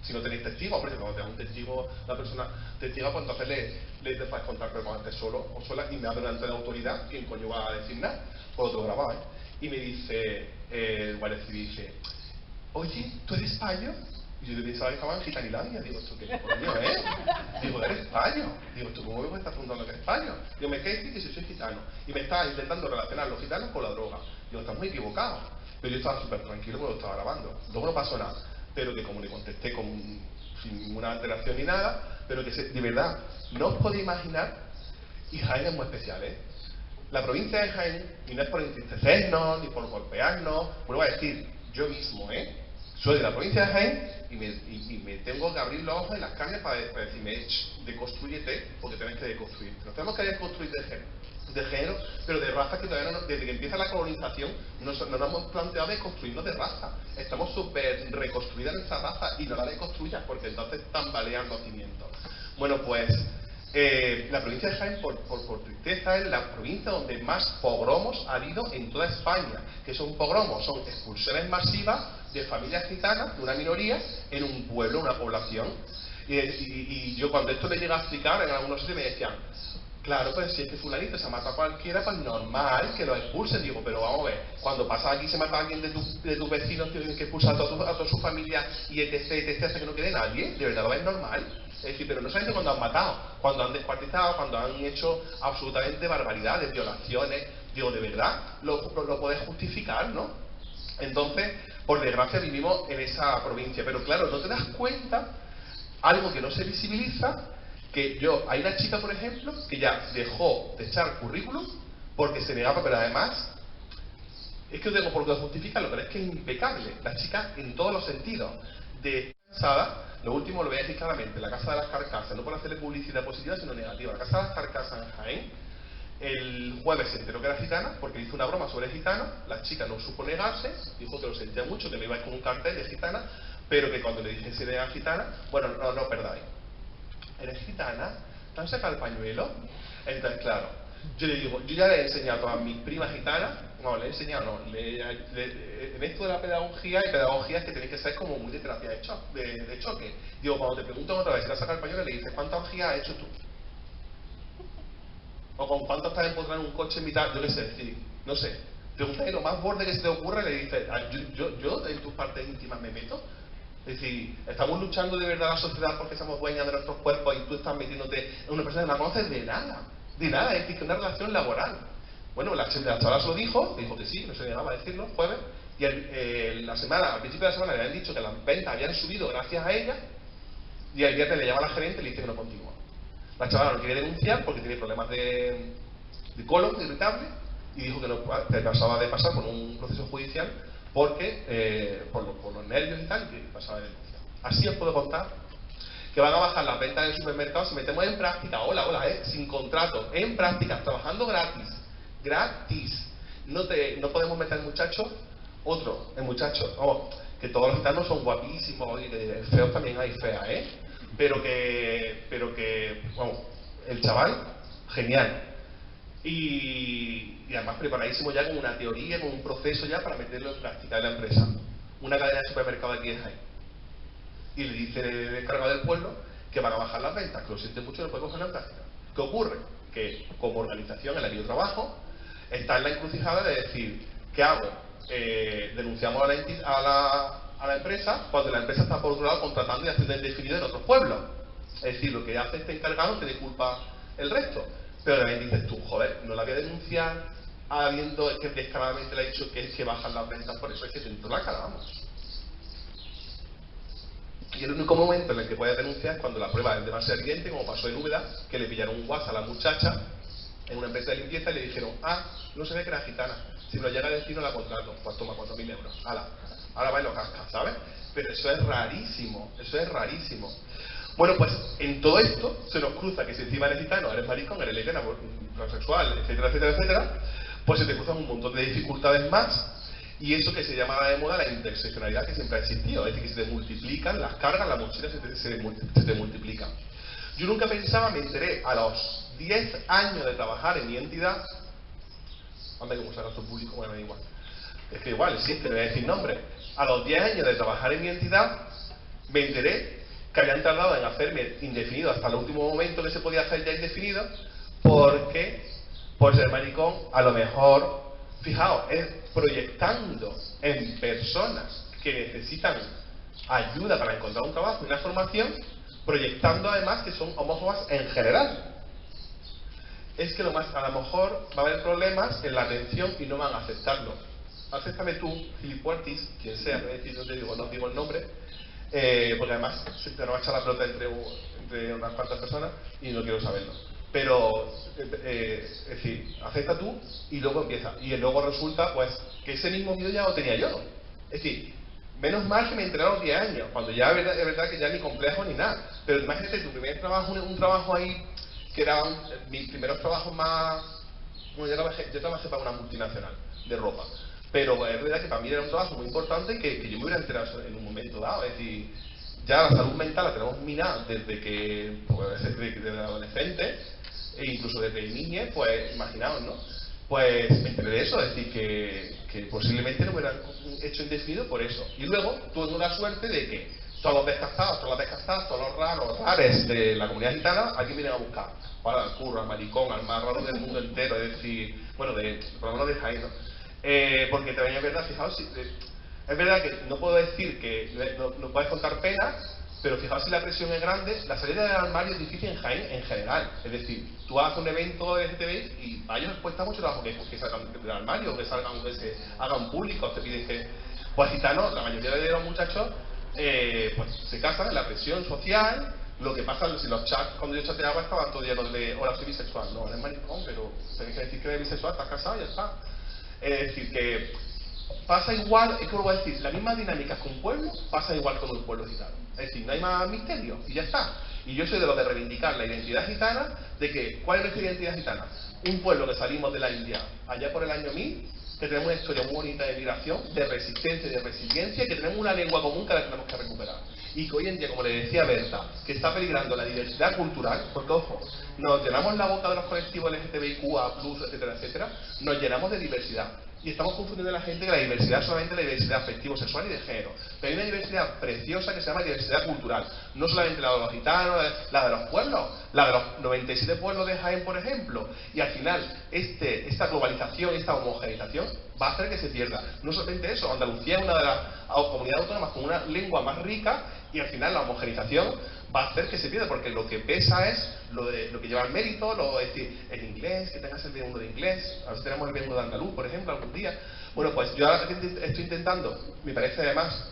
si no tenéis testigos, hombre, si cuando tenga un testigo, la persona testiga, pues entonces le puedes contar, pero cuando estés solo o sola y me habla delante de la autoridad, ¿quién coño va a decir nada? Pues lo tengo grabado, ¿eh? Y me dice el guardia civil, dice, oye, ¿tú eres español? Y yo pensaba que estaba en Gitanilandia. Digo, ¿esto qué coño es? Digo, ¿eres español? Digo, ¿tú cómo me estás preguntando que eres español? Digo, me quedé que si soy gitano. Y me estaba intentando relacionar los gitanos con la droga. Digo, estás muy equivocado. Pero yo estaba súper tranquilo porque lo estaba grabando. Luego no pasó nada. Pero que como le contesté sin ninguna alteración ni nada, pero que de verdad, no os podéis imaginar, y Jaén es muy especial, ¿eh? La provincia de Jaén, y no es por entristecernos, ni por golpearnos, vuelvo a decir, yo mismo, soy de la provincia de Jaén y me tengo que abrir los ojos en las carnes para decirme, deconstrúyete, porque tenés que deconstruir. Nos tenemos que deconstruir de género, pero de razas que todavía desde que empieza la colonización no nos hemos planteado de construirnos de raza. Estamos súper reconstruidas en esa raza y no la deconstruyas porque entonces tambalean los cimientos. Bueno, pues la provincia de Jaén, por tristeza, es la provincia donde más pogromos ha habido en toda España. ¿Qué son pogromos? Son expulsiones masivas de familias gitanas, de una minoría, en un pueblo, una población. Y yo cuando esto me llega a explicar, en algunos sitios me decían, claro, pues si es que fulanito se mata a cualquiera, pues normal que lo expulsen. Digo, pero vamos a ver, cuando pasa aquí se mata a alguien de tus vecinos, tienes que expulsar a toda su familia y etc, hasta que no quede nadie. ¿De verdad lo ves normal? Es decir, pero no solamente cuando han matado, cuando han descuartizado, cuando han hecho absolutamente barbaridades, violaciones. Digo, ¿de verdad lo podés justificar, no? Entonces, por desgracia vivimos en esa provincia. Pero claro, no te das cuenta, algo que no se visibiliza, que hay una chica, por ejemplo, que ya dejó de echar currículum porque se negaba, pero además, es que no tengo por qué justificarlo, pero es que es impecable. La chica, en todos los sentidos, de cansada, lo último lo voy a decir claramente, la Casa de las Carcasas, no por hacerle publicidad positiva, sino negativa. La Casa de las Carcasas en Jaén, el jueves se enteró que era gitana, porque hizo una broma sobre gitana, la chica no supo negarse, dijo que lo sentía mucho, que me iba con un cartel de gitana, pero que cuando le dije si era gitana, bueno, no perdáis. ¿Eres gitana? ¿Te han sacado el pañuelo? Entonces, claro, yo le digo, yo ya le he enseñado a todas mis primas gitanas, le he enseñado, en esto de la pedagogía, hay pedagogías que tenéis que ser como muy de terapia de choque. Digo, cuando te preguntan otra vez si le has sacado el pañuelo, le dices, ¿cuántas orgías has hecho tú? O con cuánto estás empotrando en un coche en mitad, yo qué sé, decir, no sé. Pregúntale lo más borde que se te ocurra y le dices, yo en tus partes íntimas me meto. Es decir, estamos luchando de verdad la sociedad porque somos dueñas de nuestros cuerpos y tú estás metiéndote en una persona que no conoces de nada, es decir, que una relación laboral. Bueno, la chavala se lo dijo que sí, no se negaba a decirlo, jueves, y al principio de la semana le habían dicho que las ventas habían subido gracias a ella, y el viernes le llama a la gerente y le dice que no continúa. La chavala no quiere denunciar porque tiene problemas de colon irritable, y dijo que no pasaba de pasar por un proceso judicial porque por los nervios y tal, que pasaba de denuncia. Así os puedo contar que van a bajar las ventas en el supermercado si metemos en práctica, sin contrato, en práctica, trabajando gratis. No podemos meter muchachos, que todos los gitanos son guapísimos, y que feos también hay feas, pero que vamos, el chaval, genial. Y además preparadísimo ya con una teoría, con un proceso ya para meterlo en práctica de la empresa. Una cadena de supermercado aquí en Jaén. Y le dice el encargado del pueblo que van a bajar las ventas, que lo siente mucho y no puede cogerlo en práctica. ¿Qué ocurre? Que como organización en la que yo trabajo, está en la encrucijada de decir, ¿qué hago? Denunciamos a a la empresa cuando la empresa está por otro lado contratando y haciendo indefinido en otros pueblos. Es decir, lo que hace este encargado te culpa el resto. Pero también dices tú, joder, no la voy a denunciar habiendo que descaradamente le ha dicho que bajan las ventas, por eso es que dentro la cara, vamos. Y el único momento en el que puedes denunciar es cuando la prueba es demasiado evidente, como pasó en Úbeda, que le pillaron un WhatsApp a la muchacha en una empresa de limpieza y le dijeron, no se ve que era gitana, si no llega a destino la contrato, pues toma 4.000 euros, ahora va y lo casca, ¿sabes? Pero eso es rarísimo, eso es rarísimo. Bueno, pues en todo esto se nos cruza que si encima eres gitano, eres maricón, eres lesbiana, transexual, etcétera, etcétera, etcétera, pues se te cruzan un montón de dificultades más. Y eso que se llama de moda la interseccionalidad, que siempre ha existido, es decir, que se te multiplican las cargas, las mochilas se te multiplican. Yo nunca pensaba, me enteré a los 10 años de trabajar en mi entidad, anda como gasto público, bueno, me da igual, es que igual existe, no voy a decir nombre, a los 10 años de trabajar en mi entidad, me enteré que habían tardado en hacerme indefinido hasta el último momento que se podía hacer ya indefinido, porque por ser maricón, a lo mejor, fijaos, es proyectando en personas que necesitan ayuda para encontrar un trabajo y una formación, proyectando además que son homófobas en general. Es que a lo mejor va a haber problemas en la atención y no van a aceptarlo. Acéptame tú, Filipuertis, quien sea, no te digo, no digo el nombre, porque además se te va a echar la pelota entre unas cuantas personas y no quiero saberlo. Pero, es decir, acepta tú y luego empieza. Y luego resulta, pues, que ese mismo miedo ya lo tenía yo. Es decir, menos mal que me enteré a los 10 años, cuando ya es verdad que ya ni complejo ni nada. Pero imagínate, tu primer trabajo, un trabajo ahí, que era mis primeros trabajos más... Bueno, yo trabajé para una multinacional de ropa. Pero es verdad que para mí era un trabajo muy importante y que yo me hubiera enterado en un momento dado. Es decir, ya la salud mental la tenemos minada desde que, pues, desde adolescente, e incluso desde niñez, pues imaginaos, ¿no? Pues me enteré de eso, es decir, que posiblemente no me hubieran hecho indefinido por eso. Y luego tuve la suerte de que todos los descastados, todos los rares de la comunidad gitana, aquí vienen a buscar para el curro, al maricón, al más raro del mundo entero, es decir, bueno, por lo menos de Jaén, ¿no? Porque también es verdad, fijaos, es verdad que no puedo decir que no puedes contar penas, pero fijaos si la presión es grande, la salida del armario es difícil en Jaén en general. Es decir, tú haces un evento de LGTBI y a ellos les cuesta mucho trabajo que salgan del armario, que se hagan públicos, te piden que... Pues gitanos, la mayoría de los muchachos, pues se casan en la presión social. Lo que pasa es si los chats, cuando yo chateaba, estaban todos llenos de hola, soy bisexual. No, eres maricón, pero tenés que decir que eres bisexual, estás casado y ya está. Es decir, que pasa igual, es que vuelvo a decir, la misma dinámica que un pueblo pasa igual con un pueblo gitano. Es decir, no hay más misterio y ya está. Y yo soy de los de reivindicar la identidad gitana, de que, ¿cuál es nuestra identidad gitana? Un pueblo que salimos de la India allá por el año 1000, que tenemos una historia muy bonita de migración, de resistencia y de resiliencia, y que tenemos una lengua común que la tenemos que recuperar. Y que hoy en día, como le decía Berta, que está peligrando la diversidad cultural, porque ojo, nos llenamos la boca de los colectivos LGTBIQA+, etcétera, etcétera, nos llenamos de diversidad. Y estamos confundiendo a la gente que la diversidad es solamente la diversidad afectivo-sexual y de género. Pero hay una diversidad preciosa que se llama diversidad cultural. No solamente la de los gitanos, la de los pueblos, la de los 97 pueblos de Jaén, por ejemplo. Y al final, esta globalización, esta homogeneización, va a hacer que se pierda. No solamente eso, Andalucía es una de las comunidades autónomas con una lengua más rica y al final la homogeneización va a hacer que se pierda, porque lo que pesa es lo que lleva el mérito, es decir, el inglés, que tengas el B1 de inglés, a ver si tenemos el B1 de andaluz, por ejemplo, algún día. Bueno, pues yo ahora estoy intentando, me parece además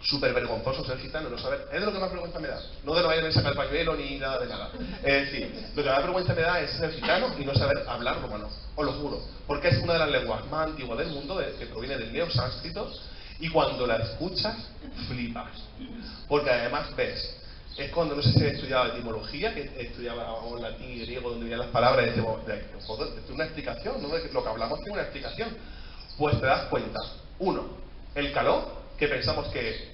súper vergonzoso ser gitano, no saber, es de lo que más vergüenza me da, no de no vayan a sacar el pañuelo ni nada de nada. Es decir, lo que más vergüenza me da es ser gitano y no saber hablar romano, os lo juro, porque es una de las lenguas más antiguas del mundo, que proviene del neosánscrito, y cuando la escuchas, flipas, porque además ves. Es cuando, no sé si he estudiado etimología, que estudiaba latín y griego, donde venían las palabras, y decimos, joder, esto es una explicación, ¿no? Lo que hablamos tiene una explicación. Pues te das cuenta, uno, el caló, que pensamos que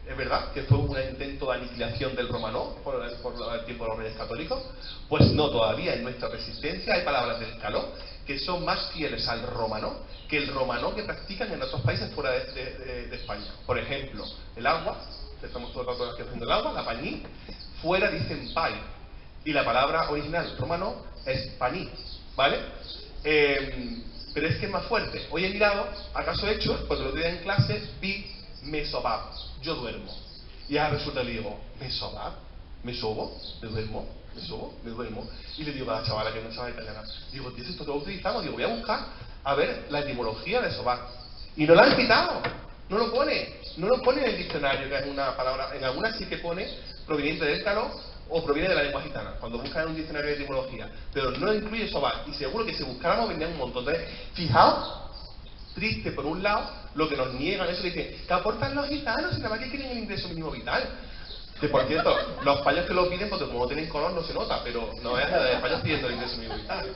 es verdad, que fue un intento de aniquilación del romano por el tiempo de los reyes católicos, pues no, todavía en nuestra resistencia hay palabras del caló que son más fieles al romano que el romano que practican en otros países fuera de España. Por ejemplo, el agua, estamos todo el rato haciendo el agua, la pañí, fuera dicen pai, y la palabra original romano es paní, ¿vale? Pero es que es más fuerte. Hoy he mirado, acaso he hecho, cuando lo tenía en clase, vi me sobab, yo duermo. Y ahora resulta que le digo, ¿me sobab? ¿Me sobo? ¿Me duermo? ¿Me sobo? ¿Me duermo? Y le digo a la chavala, que es una chavala italiana, digo, tío, esto lo utilizamos, digo, voy a buscar a ver la etimología de sobar. Y no lo han quitado, no lo pone en el diccionario, que es una palabra, en algunas sí que pone proveniente del calor o proviene de la lengua gitana, cuando buscan en un diccionario de etimología, pero no incluye sobar, y seguro que si buscáramos vendrían un montón. Entonces, fijaos, triste por un lado, lo que nos niegan, eso que dicen, ¿qué aportan los gitanos? Si nada más que quieren el ingreso mínimo vital. Que por cierto, los payos que lo piden, porque como no tienen color no se nota, pero no es la de payos pidiendo el ingreso mínimo vital.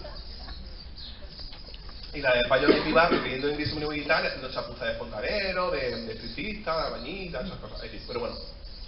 Y la de payos de pibar pidiendo el ingreso mínimo vital, haciendo chapuza de fontanero, de electricista, de bañita, esas cosas. Pero bueno,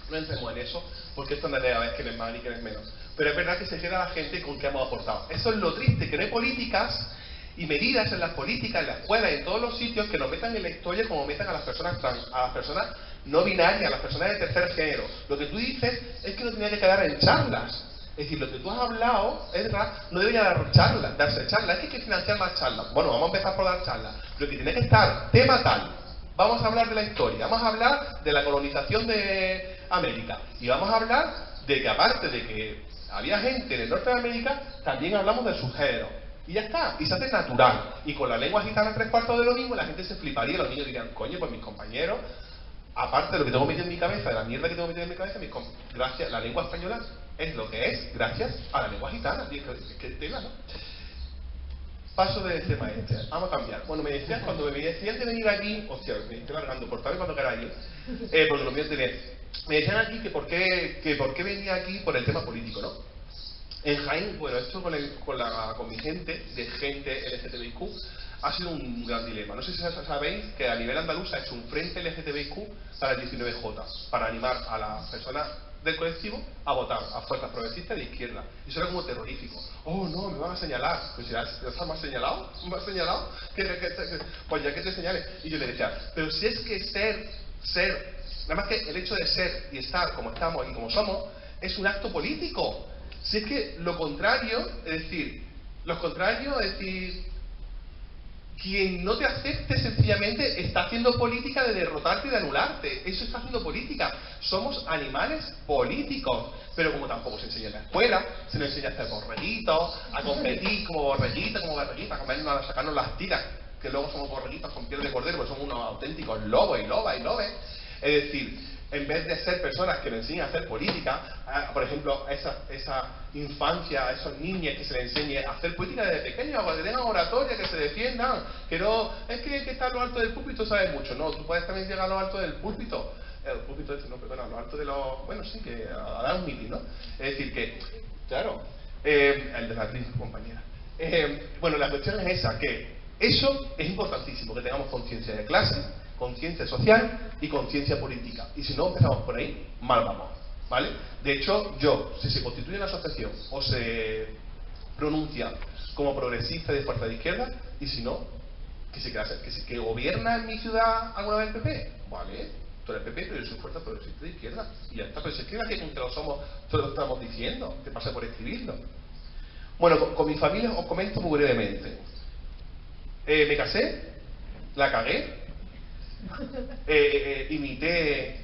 no entremos en eso, porque esto no es de a ver quién es más ni quién es menos. Pero es verdad que se queda la gente con qué hemos aportado. Eso es lo triste, que no hay políticas y medidas en las políticas, en la escuela, en todos los sitios que nos metan en la historia como metan a las personas trans, a las personas no binarias, a las personas de tercer género. Lo que tú dices es que no tenía que quedar en charlas. Es decir, lo que tú has hablado, Edra, no debería darse charlas. Es que hay que financiar más charlas. Bueno, vamos a empezar por dar charlas. Pero que tiene que estar tema tal. Vamos a hablar de la historia, vamos a hablar de la colonización de América. Y vamos a hablar de que aparte de que había gente en el norte de América, también hablamos de su género. Y ya está, y se hace natural. Y con la lengua gitana 3/4 de lo mismo, la gente se fliparía, los niños dirían, coño, pues mis compañeros, aparte de lo que tengo metido en mi cabeza, de la mierda que tengo metido en mi cabeza, gracias, la lengua española es lo que es, gracias a la lengua gitana. Y es que tela, ¿no? Paso de tema este, vamos a cambiar. Bueno, me decían, cuando me decían de venir aquí, hostia, me estoy largando, cortadme cuando queráis, porque lo mío es tener. Me decían aquí que por qué venía aquí por el tema político, ¿no? En Jaén, bueno, esto con mi gente, de gente LGTBIQ, ha sido un gran dilema. No sé si sabéis que a nivel andaluz ha hecho un frente LGTBIQ para el 19J, para animar a las personas del colectivo a votar a fuerzas progresistas de izquierda. Y eso era como terrorífico. Oh, no, me van a señalar. Pues ya estás más señalado, pues ya que te señale. Y yo le decía, pero si es que ser, nada más que el hecho de ser y estar como estamos y como somos, es un acto político. Si es que lo contrario, es decir, quien no te acepte sencillamente está haciendo política de derrotarte y de anularte. Eso está haciendo política. Somos animales políticos. Pero como tampoco se enseña en la escuela, se nos enseña a hacer borreguitos, a competir como borreguitas, a sacarnos las tiras, que luego somos borreguitos con piel de cordero, porque somos unos auténticos lobos y lobas. Es decir, en vez de ser personas que le enseñan a hacer política, por ejemplo, esa infancia, a esos niños que se les enseñe a hacer política desde pequeños, que tengan oratoria, que se defiendan, que no, es que está a lo alto del púlpito sabe mucho, no, tú puedes también llegar a lo alto del púlpito, el púlpito este, no, perdona, a lo alto de los, bueno, sí, que a dar un mitin, ¿no? Es decir, que, claro, el de la actriz, compañera. Bueno, la cuestión es esa, que eso es importantísimo, que tengamos conciencia de clase, conciencia social y conciencia política. Y si no empezamos por ahí, mal vamos, ¿vale? De hecho, si se constituye una asociación o se pronuncia como progresista de fuerza de izquierda, y si no, que gobierna en mi ciudad alguna vez el PP, ¿vale? Tú eres PP, pero yo soy fuerza progresista de izquierda. Y ya está, pero si es que nadie con que lo somos, todos lo estamos diciendo, te pasa por escribirlo. Bueno, con mi familia os comento muy brevemente. Me casé, la cagué, imité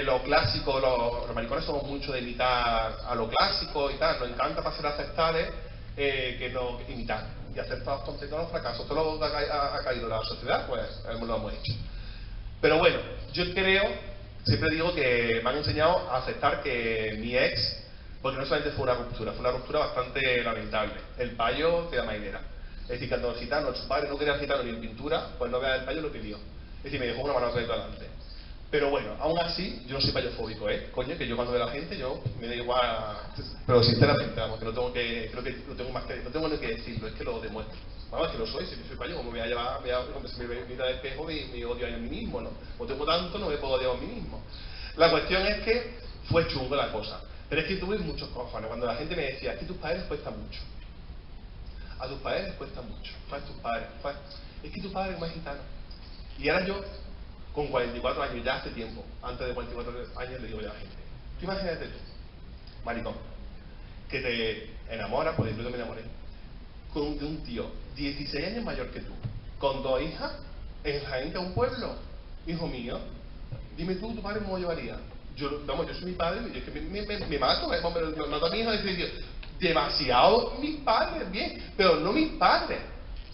lo clásico, los maricones somos mucho de imitar a lo clásico y tal, nos encanta para ser aceptables que nos imitar y aceptar todos los fracasos, todo lo que ha caído en la sociedad, pues lo hemos hecho. Pero bueno, yo siempre digo que me han enseñado a aceptar que mi ex, porque no solamente fue una ruptura bastante lamentable. El payo queda mainera. Es decir, cuando el gitano, su padre no quería el gitano ni en pintura, pues no vea el payo lo pidió. Es decir, me dejó una mano atrás y delante. Pero bueno, aún así, yo no soy payofóbico, Coño, que yo cuando veo a la gente, yo me da igual. Pero sinceramente, vamos, que no tengo que, creo que no tengo más que, no tengo ni que decirlo, es que lo demuestro. Vamos, es que lo soy, si soy payo, como me voy a llevar, cuando se me mira al espejo, me odio a mí mismo, ¿no? O tengo tanto, no me puedo odiar a mí mismo. La cuestión es que fue chungo la cosa. Pero es que tuve muchos cojones. Cuando la gente me decía, es que tus padres cuesta mucho. A tus padres les cuesta mucho. A tus padres, es que tu padre es más gitano. Y ahora yo, con 44 años, ya hace tiempo, antes de 44 años, le digo a la gente, tú imagínate tú, maricón, que te enamoras, porque yo me enamoré, de un tío 16 años mayor que tú, con 2 hijas, en Jaén, que es un pueblo, hijo mío, dime tú, tu padre cómo lo llevaría. Yo soy mi padre, yo es que me mato, me mato a mi hijo y decir, demasiado mis padres, bien, pero no mis padres.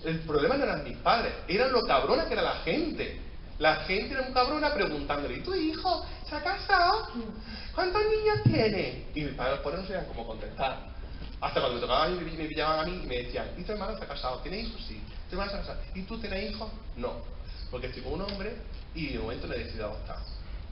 El problema no eran mis padres, eran lo cabrona que era la gente. La gente era un cabrona preguntándole, ¿y tu hijo se ha casado? ¿Cuántos niños tiene? Y mis padres por eso no sabían cómo contestar. Hasta cuando me tocaban y me pillaban a mí y me decían, ¿y tu hermano se ha casado? ¿Tiene hijos? Sí. ¿Tu hermano se ha casado? ¿Y tú tienes hijos? No. Porque estoy con un hombre y de momento le he decidido adoptar.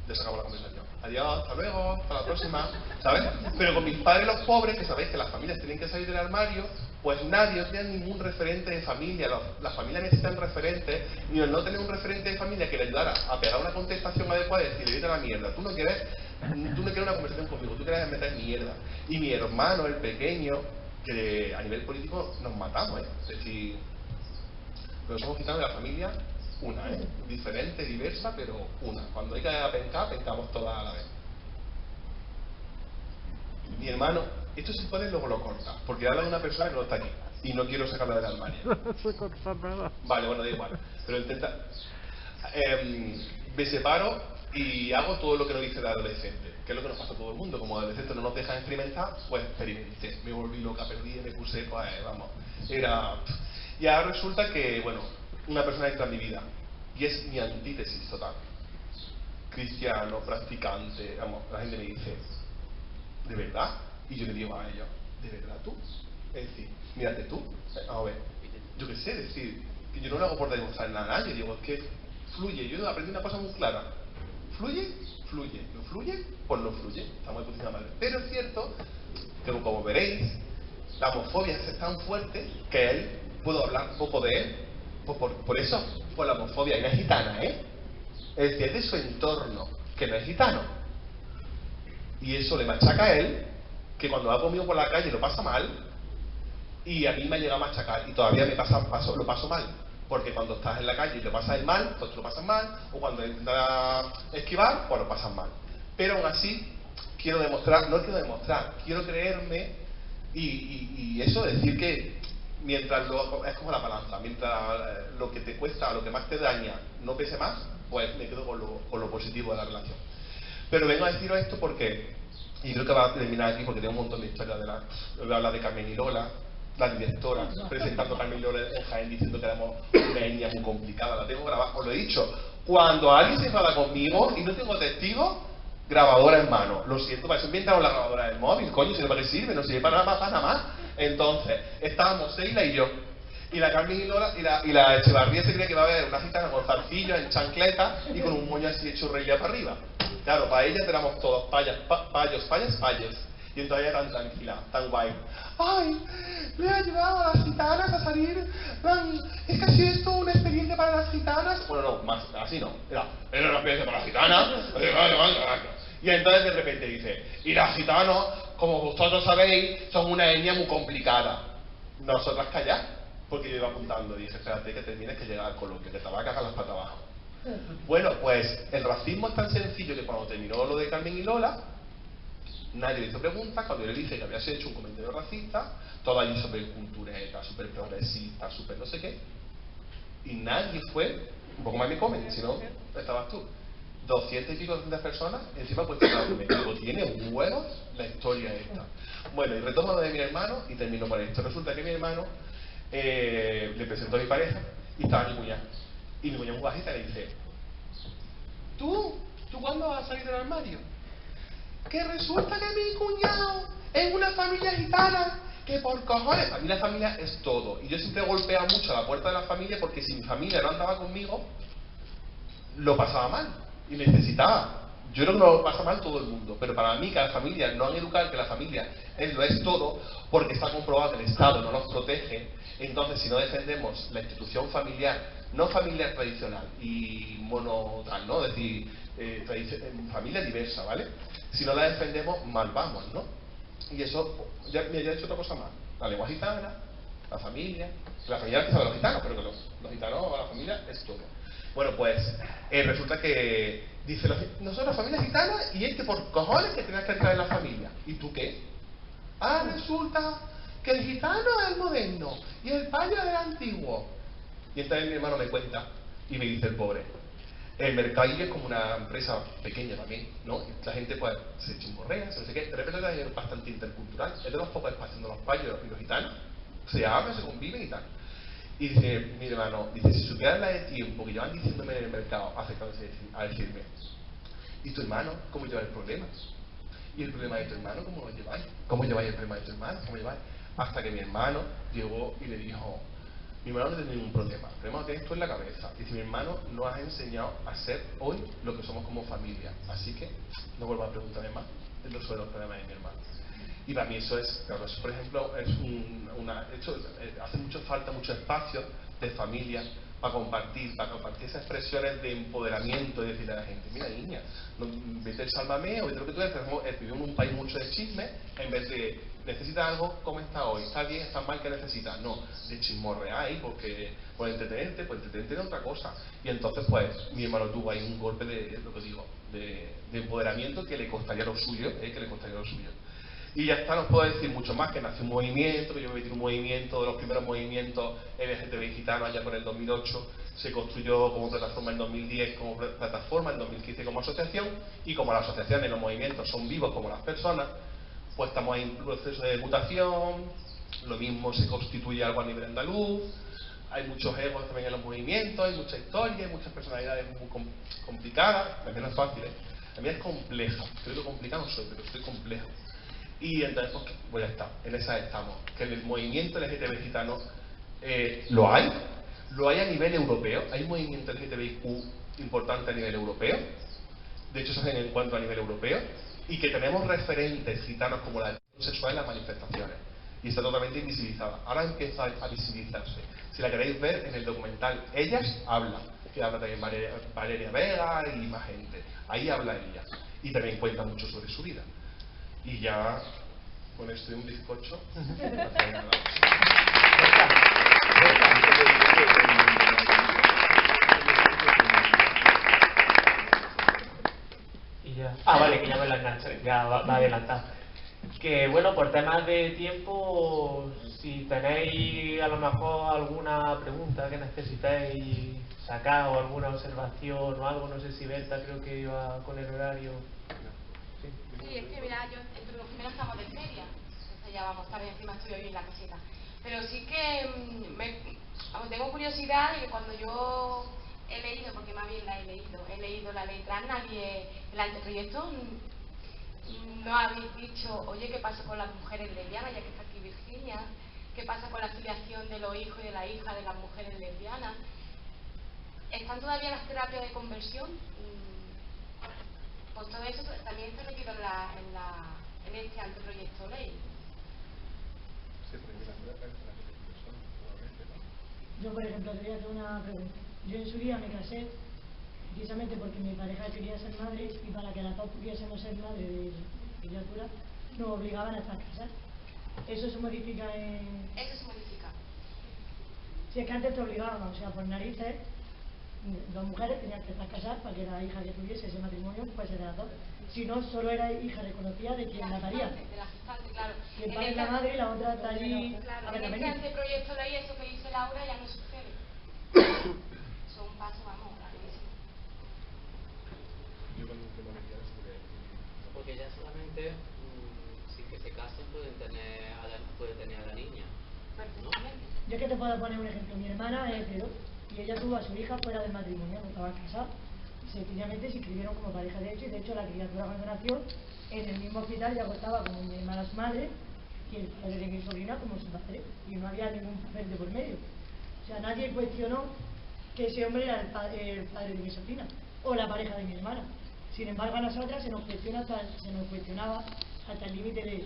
Ya se acabó la conversación. Adiós, hasta luego, hasta la próxima, ¿sabes? Pero con mis padres los pobres, que sabéis que las familias tienen que salir del armario, pues nadie, no tiene ningún referente de familia. Las familias necesitan referentes, y al no tener un referente de familia que le ayudara a pegar una contestación adecuada y decirle, vete a la mierda, tú no quieres una conversación conmigo, tú quieres meter mierda. Y mi hermano, el pequeño, que a nivel político nos matamos, es decir, pero somos gitanos de la familia una, diferente, diversa, pero una. Cuando hay que pencar, pencamos todas a la vez. Mi hermano, esto se puede luego lo corta, porque habla de una persona que no está aquí y no quiero sacarla del armario. No se corta nada. Vale, bueno, da igual, pero intenta. Me separo y hago todo lo que nos dice de adolescente, que es lo que nos pasa a todo el mundo. Como adolescente no nos dejan experimentar, pues experimenté, me volví loca, perdí, me puse, pues vamos, era. Y ahora resulta que, bueno, una persona entra en mi vida y es mi antítesis total. Cristiano, practicante, vamos, la gente me dice, ¿de verdad? Y yo le digo a ellos, ¿de verdad tú? Es decir, mírate tú, a ver, yo qué sé, decir, que yo no lo hago por demostrar nada a nadie, digo, es que fluye, yo aprendí una cosa muy clara, fluye, fluye, no fluye, pues no fluye, estamos en posición madre. Pero es cierto que, como veréis, la homofobia es tan fuerte que él, puedo hablar un poco de él, pues por eso, por la homofobia, y no es gitana, es decir, es de su entorno, que no es gitano. Y eso le machaca a él, que cuando va conmigo por la calle lo pasa mal, y a mí me ha llegado a machacar, y todavía lo paso mal, porque cuando estás en la calle y lo pasas mal, pues tú lo pasas mal, o cuando intentas esquivar, pues lo pasas mal. Pero aún así, quiero creerme, y eso, decir que mientras es como la balanza, mientras lo que te cuesta, lo que más te daña, no pese más, pues me quedo con lo positivo de la relación. Pero vengo a deciros esto porque, y creo que va a terminar aquí porque tengo un montón de historias voy a hablar de Carmen y Lola, la directora, presentando a Carmen y Lola en Jaén diciendo que éramos una etnia muy complicada, la tengo grabada, os lo he dicho, cuando alguien se enfada conmigo y no tengo testigos, grabadora en mano, lo siento, para eso inventaron la grabadora del móvil, coño, si no para qué sirve, no sirve para nada más. Entonces, estábamos Seila y yo, y la Carmen y Lola, y la Echevarría se cree que va a haber una gitana con zarcillos en chancleta y con un moño así hecho reía para arriba. Claro, para ella éramos todos payos. Y entonces ella tan tranquila, tan guay. ¡Ay! Le ha ayudado a las gitanas a salir. ¿Es que ha sido esto una experiencia para las gitanas? Bueno, no, más, así no. Era una experiencia para las gitanas. Y entonces de repente dice, y las gitanos, como vosotros sabéis, son una etnia muy complicada. Nosotras callad, porque yo iba apuntando. Dije, espérate que termines que llega al coloquio, que te va a cagar las patas abajo. Bueno, pues el racismo es tan sencillo que cuando terminó lo de Carmen y Lola, nadie le hizo preguntas. Cuando yo le dije que había hecho un comentario racista, todo allí súper cultureta, súper progresista, súper no sé qué, y nadie fue, un poco más me comen, si no, estabas tú. 200 y pico de personas encima pues digo, tiene huevos la historia esta. Bueno, y retomo lo de mi hermano y termino por esto. Resulta que mi hermano le presentó a mi pareja y estaba mi cuñada. Y mi cuñada muy bajita le dice, ¿Tú cuándo vas a salir del armario? Que resulta que mi cuñado es una familia gitana, que por cojones, a mí la familia es todo. Y yo siempre he golpeado mucho a la puerta de la familia porque si mi familia no andaba conmigo, lo pasaba mal y necesitaba. Yo creo que lo pasa mal todo el mundo, pero para mí que la familia no han educado que la familia lo es todo, porque está comprobado que el Estado no nos protege. Entonces, si no defendemos la institución familiar, no familiar tradicional y monotal, ¿no? Es decir, familia diversa, ¿vale? Si no la defendemos, mal vamos, ¿no? Y eso, ya he hecho otra cosa más. La lengua gitana, la familia que sabe los gitanos, pero que los gitanos, la familia es todo. Bueno, pues resulta que dice, nosotros familia gitana y este por cojones que tenés que entrar en la familia. ¿Y tú qué? Ah, resulta que el gitano es el moderno y el payo es el antiguo. Y entonces mi hermano me cuenta y me dice el pobre, El mercadillo es como una empresa pequeña también, ¿no? La gente pues se chimborrea, no sé qué, de repente es bastante intercultural, es de los pocos espacios donde los payos y los gitanos se hablan, se conviven y tal. Y dice, mi hermano, dice, si supieras la de tiempo que llevan diciéndome en el mercado, acercándose a decirme, ¿y tu hermano cómo lleva el problema? ¿Y el problema de tu hermano cómo lo lleváis? ¿Cómo lleváis el problema de tu hermano? ¿Cómo lleváis? Hasta que mi hermano llegó y le dijo, mi hermano no tiene ningún problema, el problema lo tienes tú en la cabeza. Dice, mi hermano nos ha enseñado a ser hoy lo que somos como familia, así que no vuelvas a preguntarme más de los problemas de mi hermano. Y para mí eso es, claro, eso por ejemplo es hace mucho falta mucho espacio de familia para compartir esas expresiones de empoderamiento, de decirle a la gente, mira niña, no, vete el sálvame o vete lo que tú eres, vivimos en un país mucho de chisme, en vez de necesitas algo, ¿cómo está hoy? ¿Está bien? ¿Está mal? ¿Qué necesitas? No, de chismorrear ahí, porque por entretenerte en otra cosa. Y entonces pues mi hermano tuvo ahí un golpe de, lo que digo, de empoderamiento que le costaría lo suyo, que le costaría lo suyo. Y ya está, no puedo decir mucho más, que nació un movimiento, que yo me metí en un movimiento, de los primeros movimientos LGTBI gitano allá por el 2008, se construyó como plataforma en 2010 como plataforma, en 2015 como asociación, y como las asociaciones y los movimientos son vivos como las personas, pues estamos en un proceso de mutación, lo mismo se constituye algo a nivel andaluz, hay muchos egos también en los movimientos, hay mucha historia, hay muchas personalidades muy complicadas, a mí no es fácil, a mí es compleja, creo que complicado no soy, pero estoy complejo. Y entonces, pues ya está, en esa estamos. Que en el movimiento LGTB gitano lo hay a nivel europeo, hay un movimiento LGTBIQ importante a nivel europeo, de hecho se hacen encuentros a nivel europeo, y que tenemos referentes gitanos como la sexual en las manifestaciones, y está totalmente invisibilizada. Ahora empieza a visibilizarse. Si la queréis ver en el documental, Ellas hablan, que habla también Valeria Vega y más gente, ahí habla ella, y también cuenta mucho sobre su vida. Y ya con esto y un bizcocho y ya. Vale, que ya me lo enganché, ya va a adelantar. Que bueno, por temas de tiempo, si tenéis a lo mejor alguna pregunta que necesitéis sacar o alguna observación o algo, no sé si Berta creo que iba con el horario. Sí, es que mira, yo entre los primeros estamos de feria, entonces ya vamos tarde, encima estoy hoy en la caseta. Pero sí que tengo curiosidad de que cuando yo he leído, porque más bien la he leído la ley trans, nadie, el anteproyecto, no habéis dicho, oye, ¿qué pasa con las mujeres lesbianas? Ya que está aquí Virginia, ¿qué pasa con la afiliación de los hijos y de la hija de las mujeres lesbianas? ¿Están todavía las terapias de conversión? Pues todo eso también está metido en este anteproyecto de ley. Yo, por ejemplo, te voy a hacer una pregunta. Yo en su día me casé precisamente porque mi pareja quería ser madre, y para que las dos pudiésemos ser madre de criatura nos obligaban a estar casados. ¿Eso se modifica en...? Eso se modifica. Si es que antes te obligaban, o sea, por narices, dos mujeres tenían que estar casadas para que la hija que tuviese ese matrimonio fuese de las dos. Si no, solo era hija reconocida de quien la paría. De la gestante, claro. Y el padre es la madre y la otra está allí. Claro, a ver, en este anteproyecto de ley, eso que dice Laura ya no sucede. Son un paso, vamos, clarísimo. Porque ya solamente sin que se casen puede tener a la niña, ¿no? Yo es que te puedo poner un ejemplo. Mi hermana es hetero y ella tuvo a su hija fuera del matrimonio, no estaban casados. Sencillamente se inscribieron como pareja de hecho, y de hecho la criatura cuando nació en el mismo hospital ya contaba como mi hermana su madre y el padre de mi sobrina como su padre, y no había ningún papel de por medio. O sea, nadie cuestionó que ese hombre era el padre de mi sobrina o la pareja de mi hermana. Sin embargo, a nosotras se nos cuestionaba hasta el límite de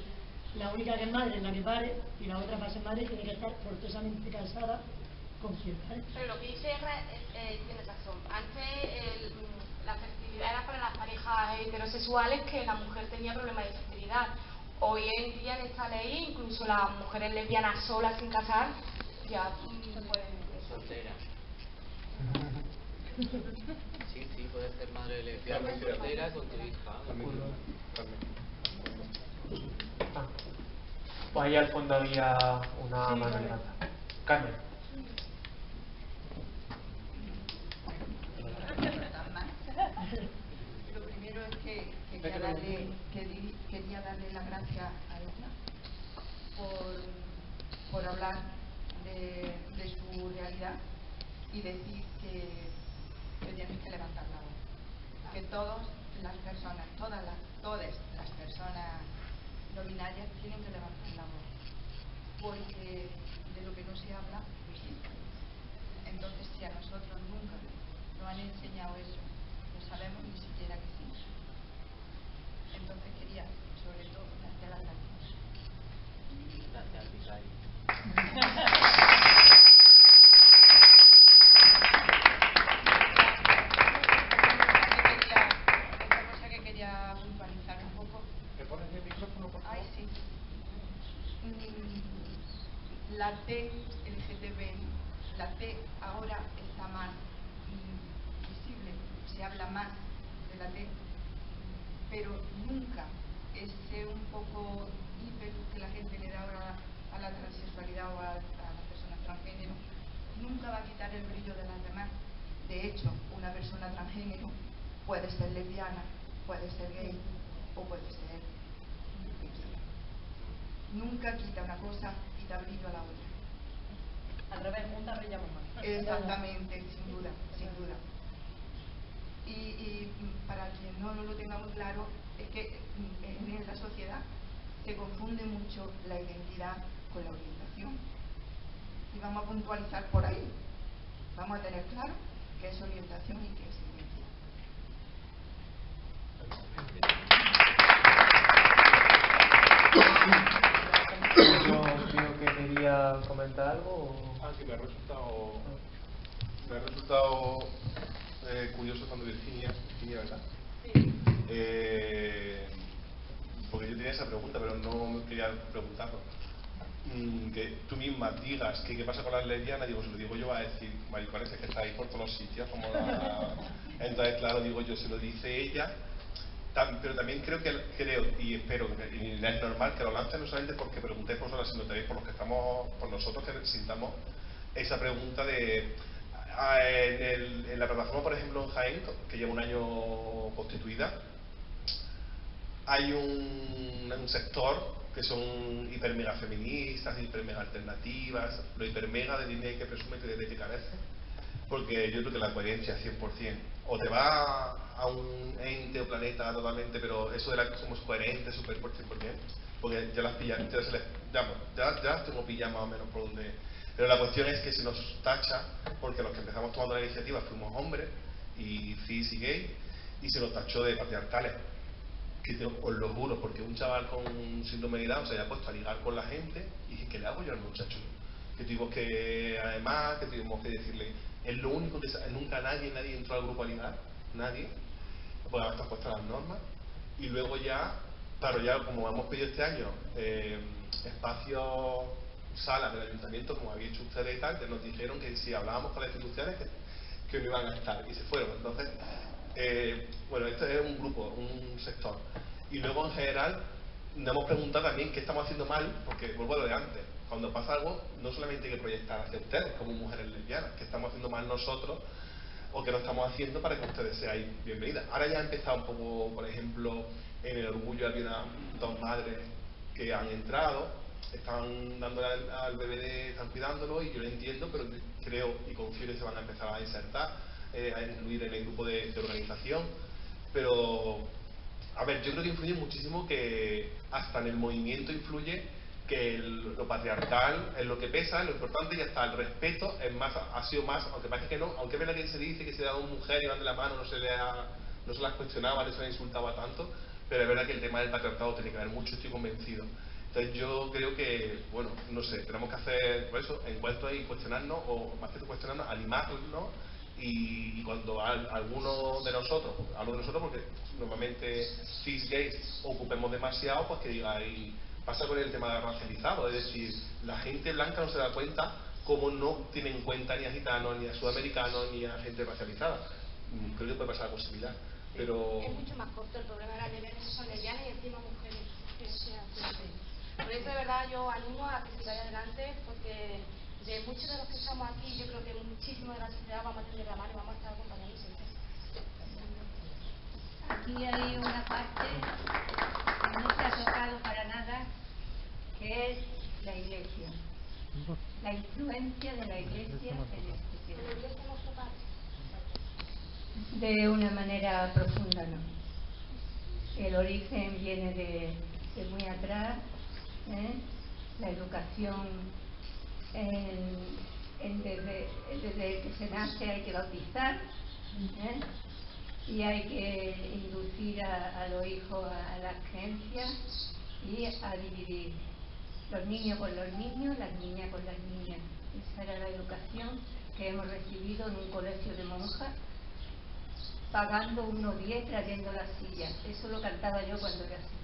la única que es madre es la que pare, y la otra para ser madre tiene que estar forzosamente casada con quien pare. Pero lo que dice tiene razón. Antes la fertilidad era para las parejas heterosexuales, que la mujer tenía problemas de fertilidad. Hoy en día en esta ley incluso las mujeres lesbianas solas sin casar ya pueden soltera. Sí, puedes ser madre lesbiana soltera con tu hija. Pues ahí al fondo había una mano levantada. Carmen. hablar de su realidad y decir que tienen que levantar la voz, que todas las personas no binarias tienen que levantar la voz, porque de lo que no se habla no existe. Entonces, si a nosotros nunca nos han enseñado eso, no sabemos ni siquiera que sí. Entonces quería, sobre todo, darte las gracias. Gracias, Vicario. Otra cosa que quería puntualizar un poco. ¿Me pones el micrófono, por favor? Ay, sí. La T LGTB, la T ahora está más visible, se habla más de la T, pero nunca ese un poco ímpetu que la gente le da ahora a la transexualidad o a las personas transgénero, nunca va a quitar el brillo de las demás. De hecho, una persona transgénero puede ser lesbiana, puede ser gay o puede ser lo que quiera. Nunca quita una cosa, quita brillo a la otra. Al revés, juntas brillamos más. Exactamente, sin duda, sin duda. Y para quien no lo tenga muy claro, es que en la sociedad se confunde mucho la identidad con la orientación. Y vamos a puntualizar por ahí. Vamos a tener claro qué es orientación y qué es identidad. Yo creo que quería comentar algo. Sí, me ha resultado curioso cuando Virginia, ¿verdad? Sí. Porque yo tenía esa pregunta, pero no quería preguntarlo. Que tú misma digas que qué pasa con las lesbianas, digo, se lo digo yo, va a decir, maricones, es que está ahí por todos los sitios, como entonces, claro, digo yo, se lo dice ella, pero también creo y espero, y es normal que lo lance no solamente porque preguntéis por nosotros, sino también por los que estamos, por nosotros que sintamos esa pregunta de en la plataforma, por ejemplo, en Jaén, que lleva un año constituida, hay un sector que son hiper mega feministas, hiper mega alternativas, lo hiper mega de línea que presume que de que carece, porque yo creo que la coherencia 100%, o te va a un ente o planeta totalmente, pero eso de la que somos coherentes, super por 100%, porque ya las pillan, ya las tengo pilladas más o menos por donde. Pero la cuestión es que se nos tacha, porque los que empezamos tomando la iniciativa fuimos hombres, y cis y gay, y se nos tachó de patriarcales. Que os lo juro, porque un chaval con síndrome de Down se haya puesto a ligar con la gente y dije, ¿qué le hago yo al muchacho? Que tuvimos que, además, que tuvimos que decirle, es lo único que nunca nadie entró al grupo a ligar, nadie, pues ahora están puestas las normas, y luego ya, claro, ya como hemos pedido este año espacios, salas del ayuntamiento, como habéis hecho ustedes y tal, que nos dijeron que si hablábamos con las instituciones que no iban a estar, y se fueron. Entonces, bueno, esto es un grupo, un sector, y luego en general nos hemos preguntado también qué estamos haciendo mal, porque vuelvo a lo de antes, cuando pasa algo no solamente hay que proyectar hacia ustedes como mujeres lesbianas, que estamos haciendo mal nosotros o que no estamos haciendo para que ustedes seáis bienvenidas. Ahora ya ha empezado un poco, por ejemplo, en el Orgullo había dos madres que han entrado, están dándole al bebé, están cuidándolo, y yo lo entiendo, pero creo y confío que se van a empezar a insertar, a incluir en el grupo de organización. Pero a ver, yo creo que influye muchísimo, que hasta en el movimiento influye que lo patriarcal es lo que pesa, lo importante, y hasta el respeto es más, ha sido más, aunque parece que no, aunque es verdad que se dice que se da a una mujer y van de la mano, no se las cuestionaba, no se las insultaba tanto, pero es verdad que el tema del patriarcado tiene que ver mucho, estoy convencido. Entonces yo creo que, bueno, no sé, tenemos que hacer por eso, encuentros y cuestionarnos, o más que cuestionarnos, animarnos, y cuando alguno de nosotros, hablo de nosotros porque normalmente cis gays ocupemos demasiado, pues que digáis, pasa con el tema racializado, es decir, la gente blanca no se da cuenta cómo no tiene en cuenta ni a gitanos, ni a sudamericanos, ni a gente racializada. Creo que puede pasar algo similar, pero... Es mucho más corto el problema de las lesbianas, son lesbianas y encima mujeres. Por eso de verdad yo animo a que sigáis adelante, porque de muchos de los que estamos aquí, yo creo que muchísimo de la sociedad vamos a tener la mano y vamos a estar acompañando siempre. Aquí hay una parte que no se ha tocado para nada, que es la iglesia. la influencia de la Iglesia en este tema. De una manera profunda, no. El origen viene de muy atrás, la educación desde que se nace hay que bautizar, y hay que inducir a los hijos a las creencias y a dividir los niños con los niños, las niñas con las niñas. Esa era la educación que hemos recibido en un colegio de monjas, pagando unos 10, trayendo las sillas. Eso lo cantaba yo cuando era así.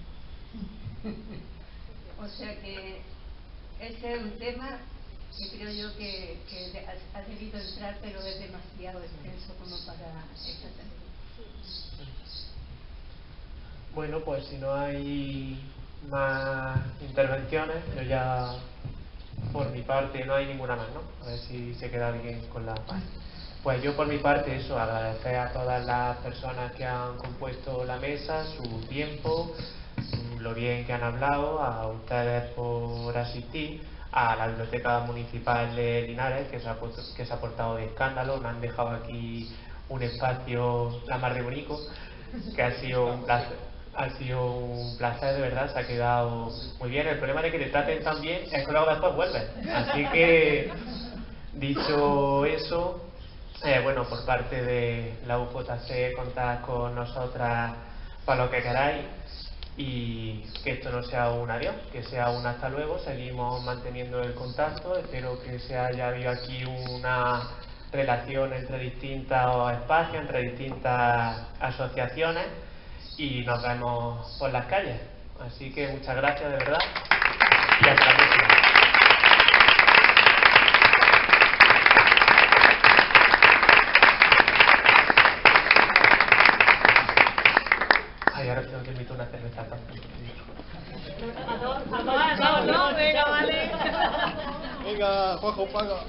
O sea que ese es un tema que creo yo que ha debido entrar, pero es demasiado extenso como para esta tarde. Bueno, pues si no hay más intervenciones, yo ya por mi parte no hay ninguna más, ¿no? A ver si se queda alguien con la paz. Pues yo por mi parte eso, agradecer a todas las personas que han compuesto la mesa, su tiempo, lo bien que han hablado, a ustedes por asistir, a la Biblioteca Municipal de Linares, que se ha portado de escándalo, me han dejado aquí un espacio la más de bonito, que ha sido un placer de verdad, se ha quedado muy bien. El problema de que te traten tan bien es que luego después vuelven. Así que, dicho eso, bueno, por parte de la UJC, contad con nosotras para lo que queráis, y que esto no sea un adiós, que sea un hasta luego. Seguimos manteniendo el contacto, espero que se haya habido aquí una relación entre distintos espacios, entre distintas asociaciones, y nos vemos por las calles. Así que muchas gracias de verdad y hasta la próxima. Ay, ahora tengo que invitar una cerveza. No, venga, vale. Venga, Juanjo, paga.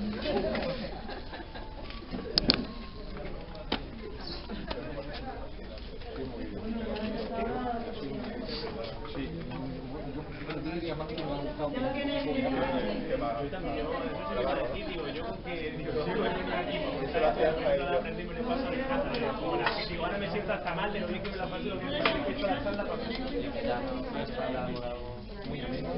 Ahora me siento hasta mal de lo bien que me la paso, lo bien que he hecho la charla para muy ameno.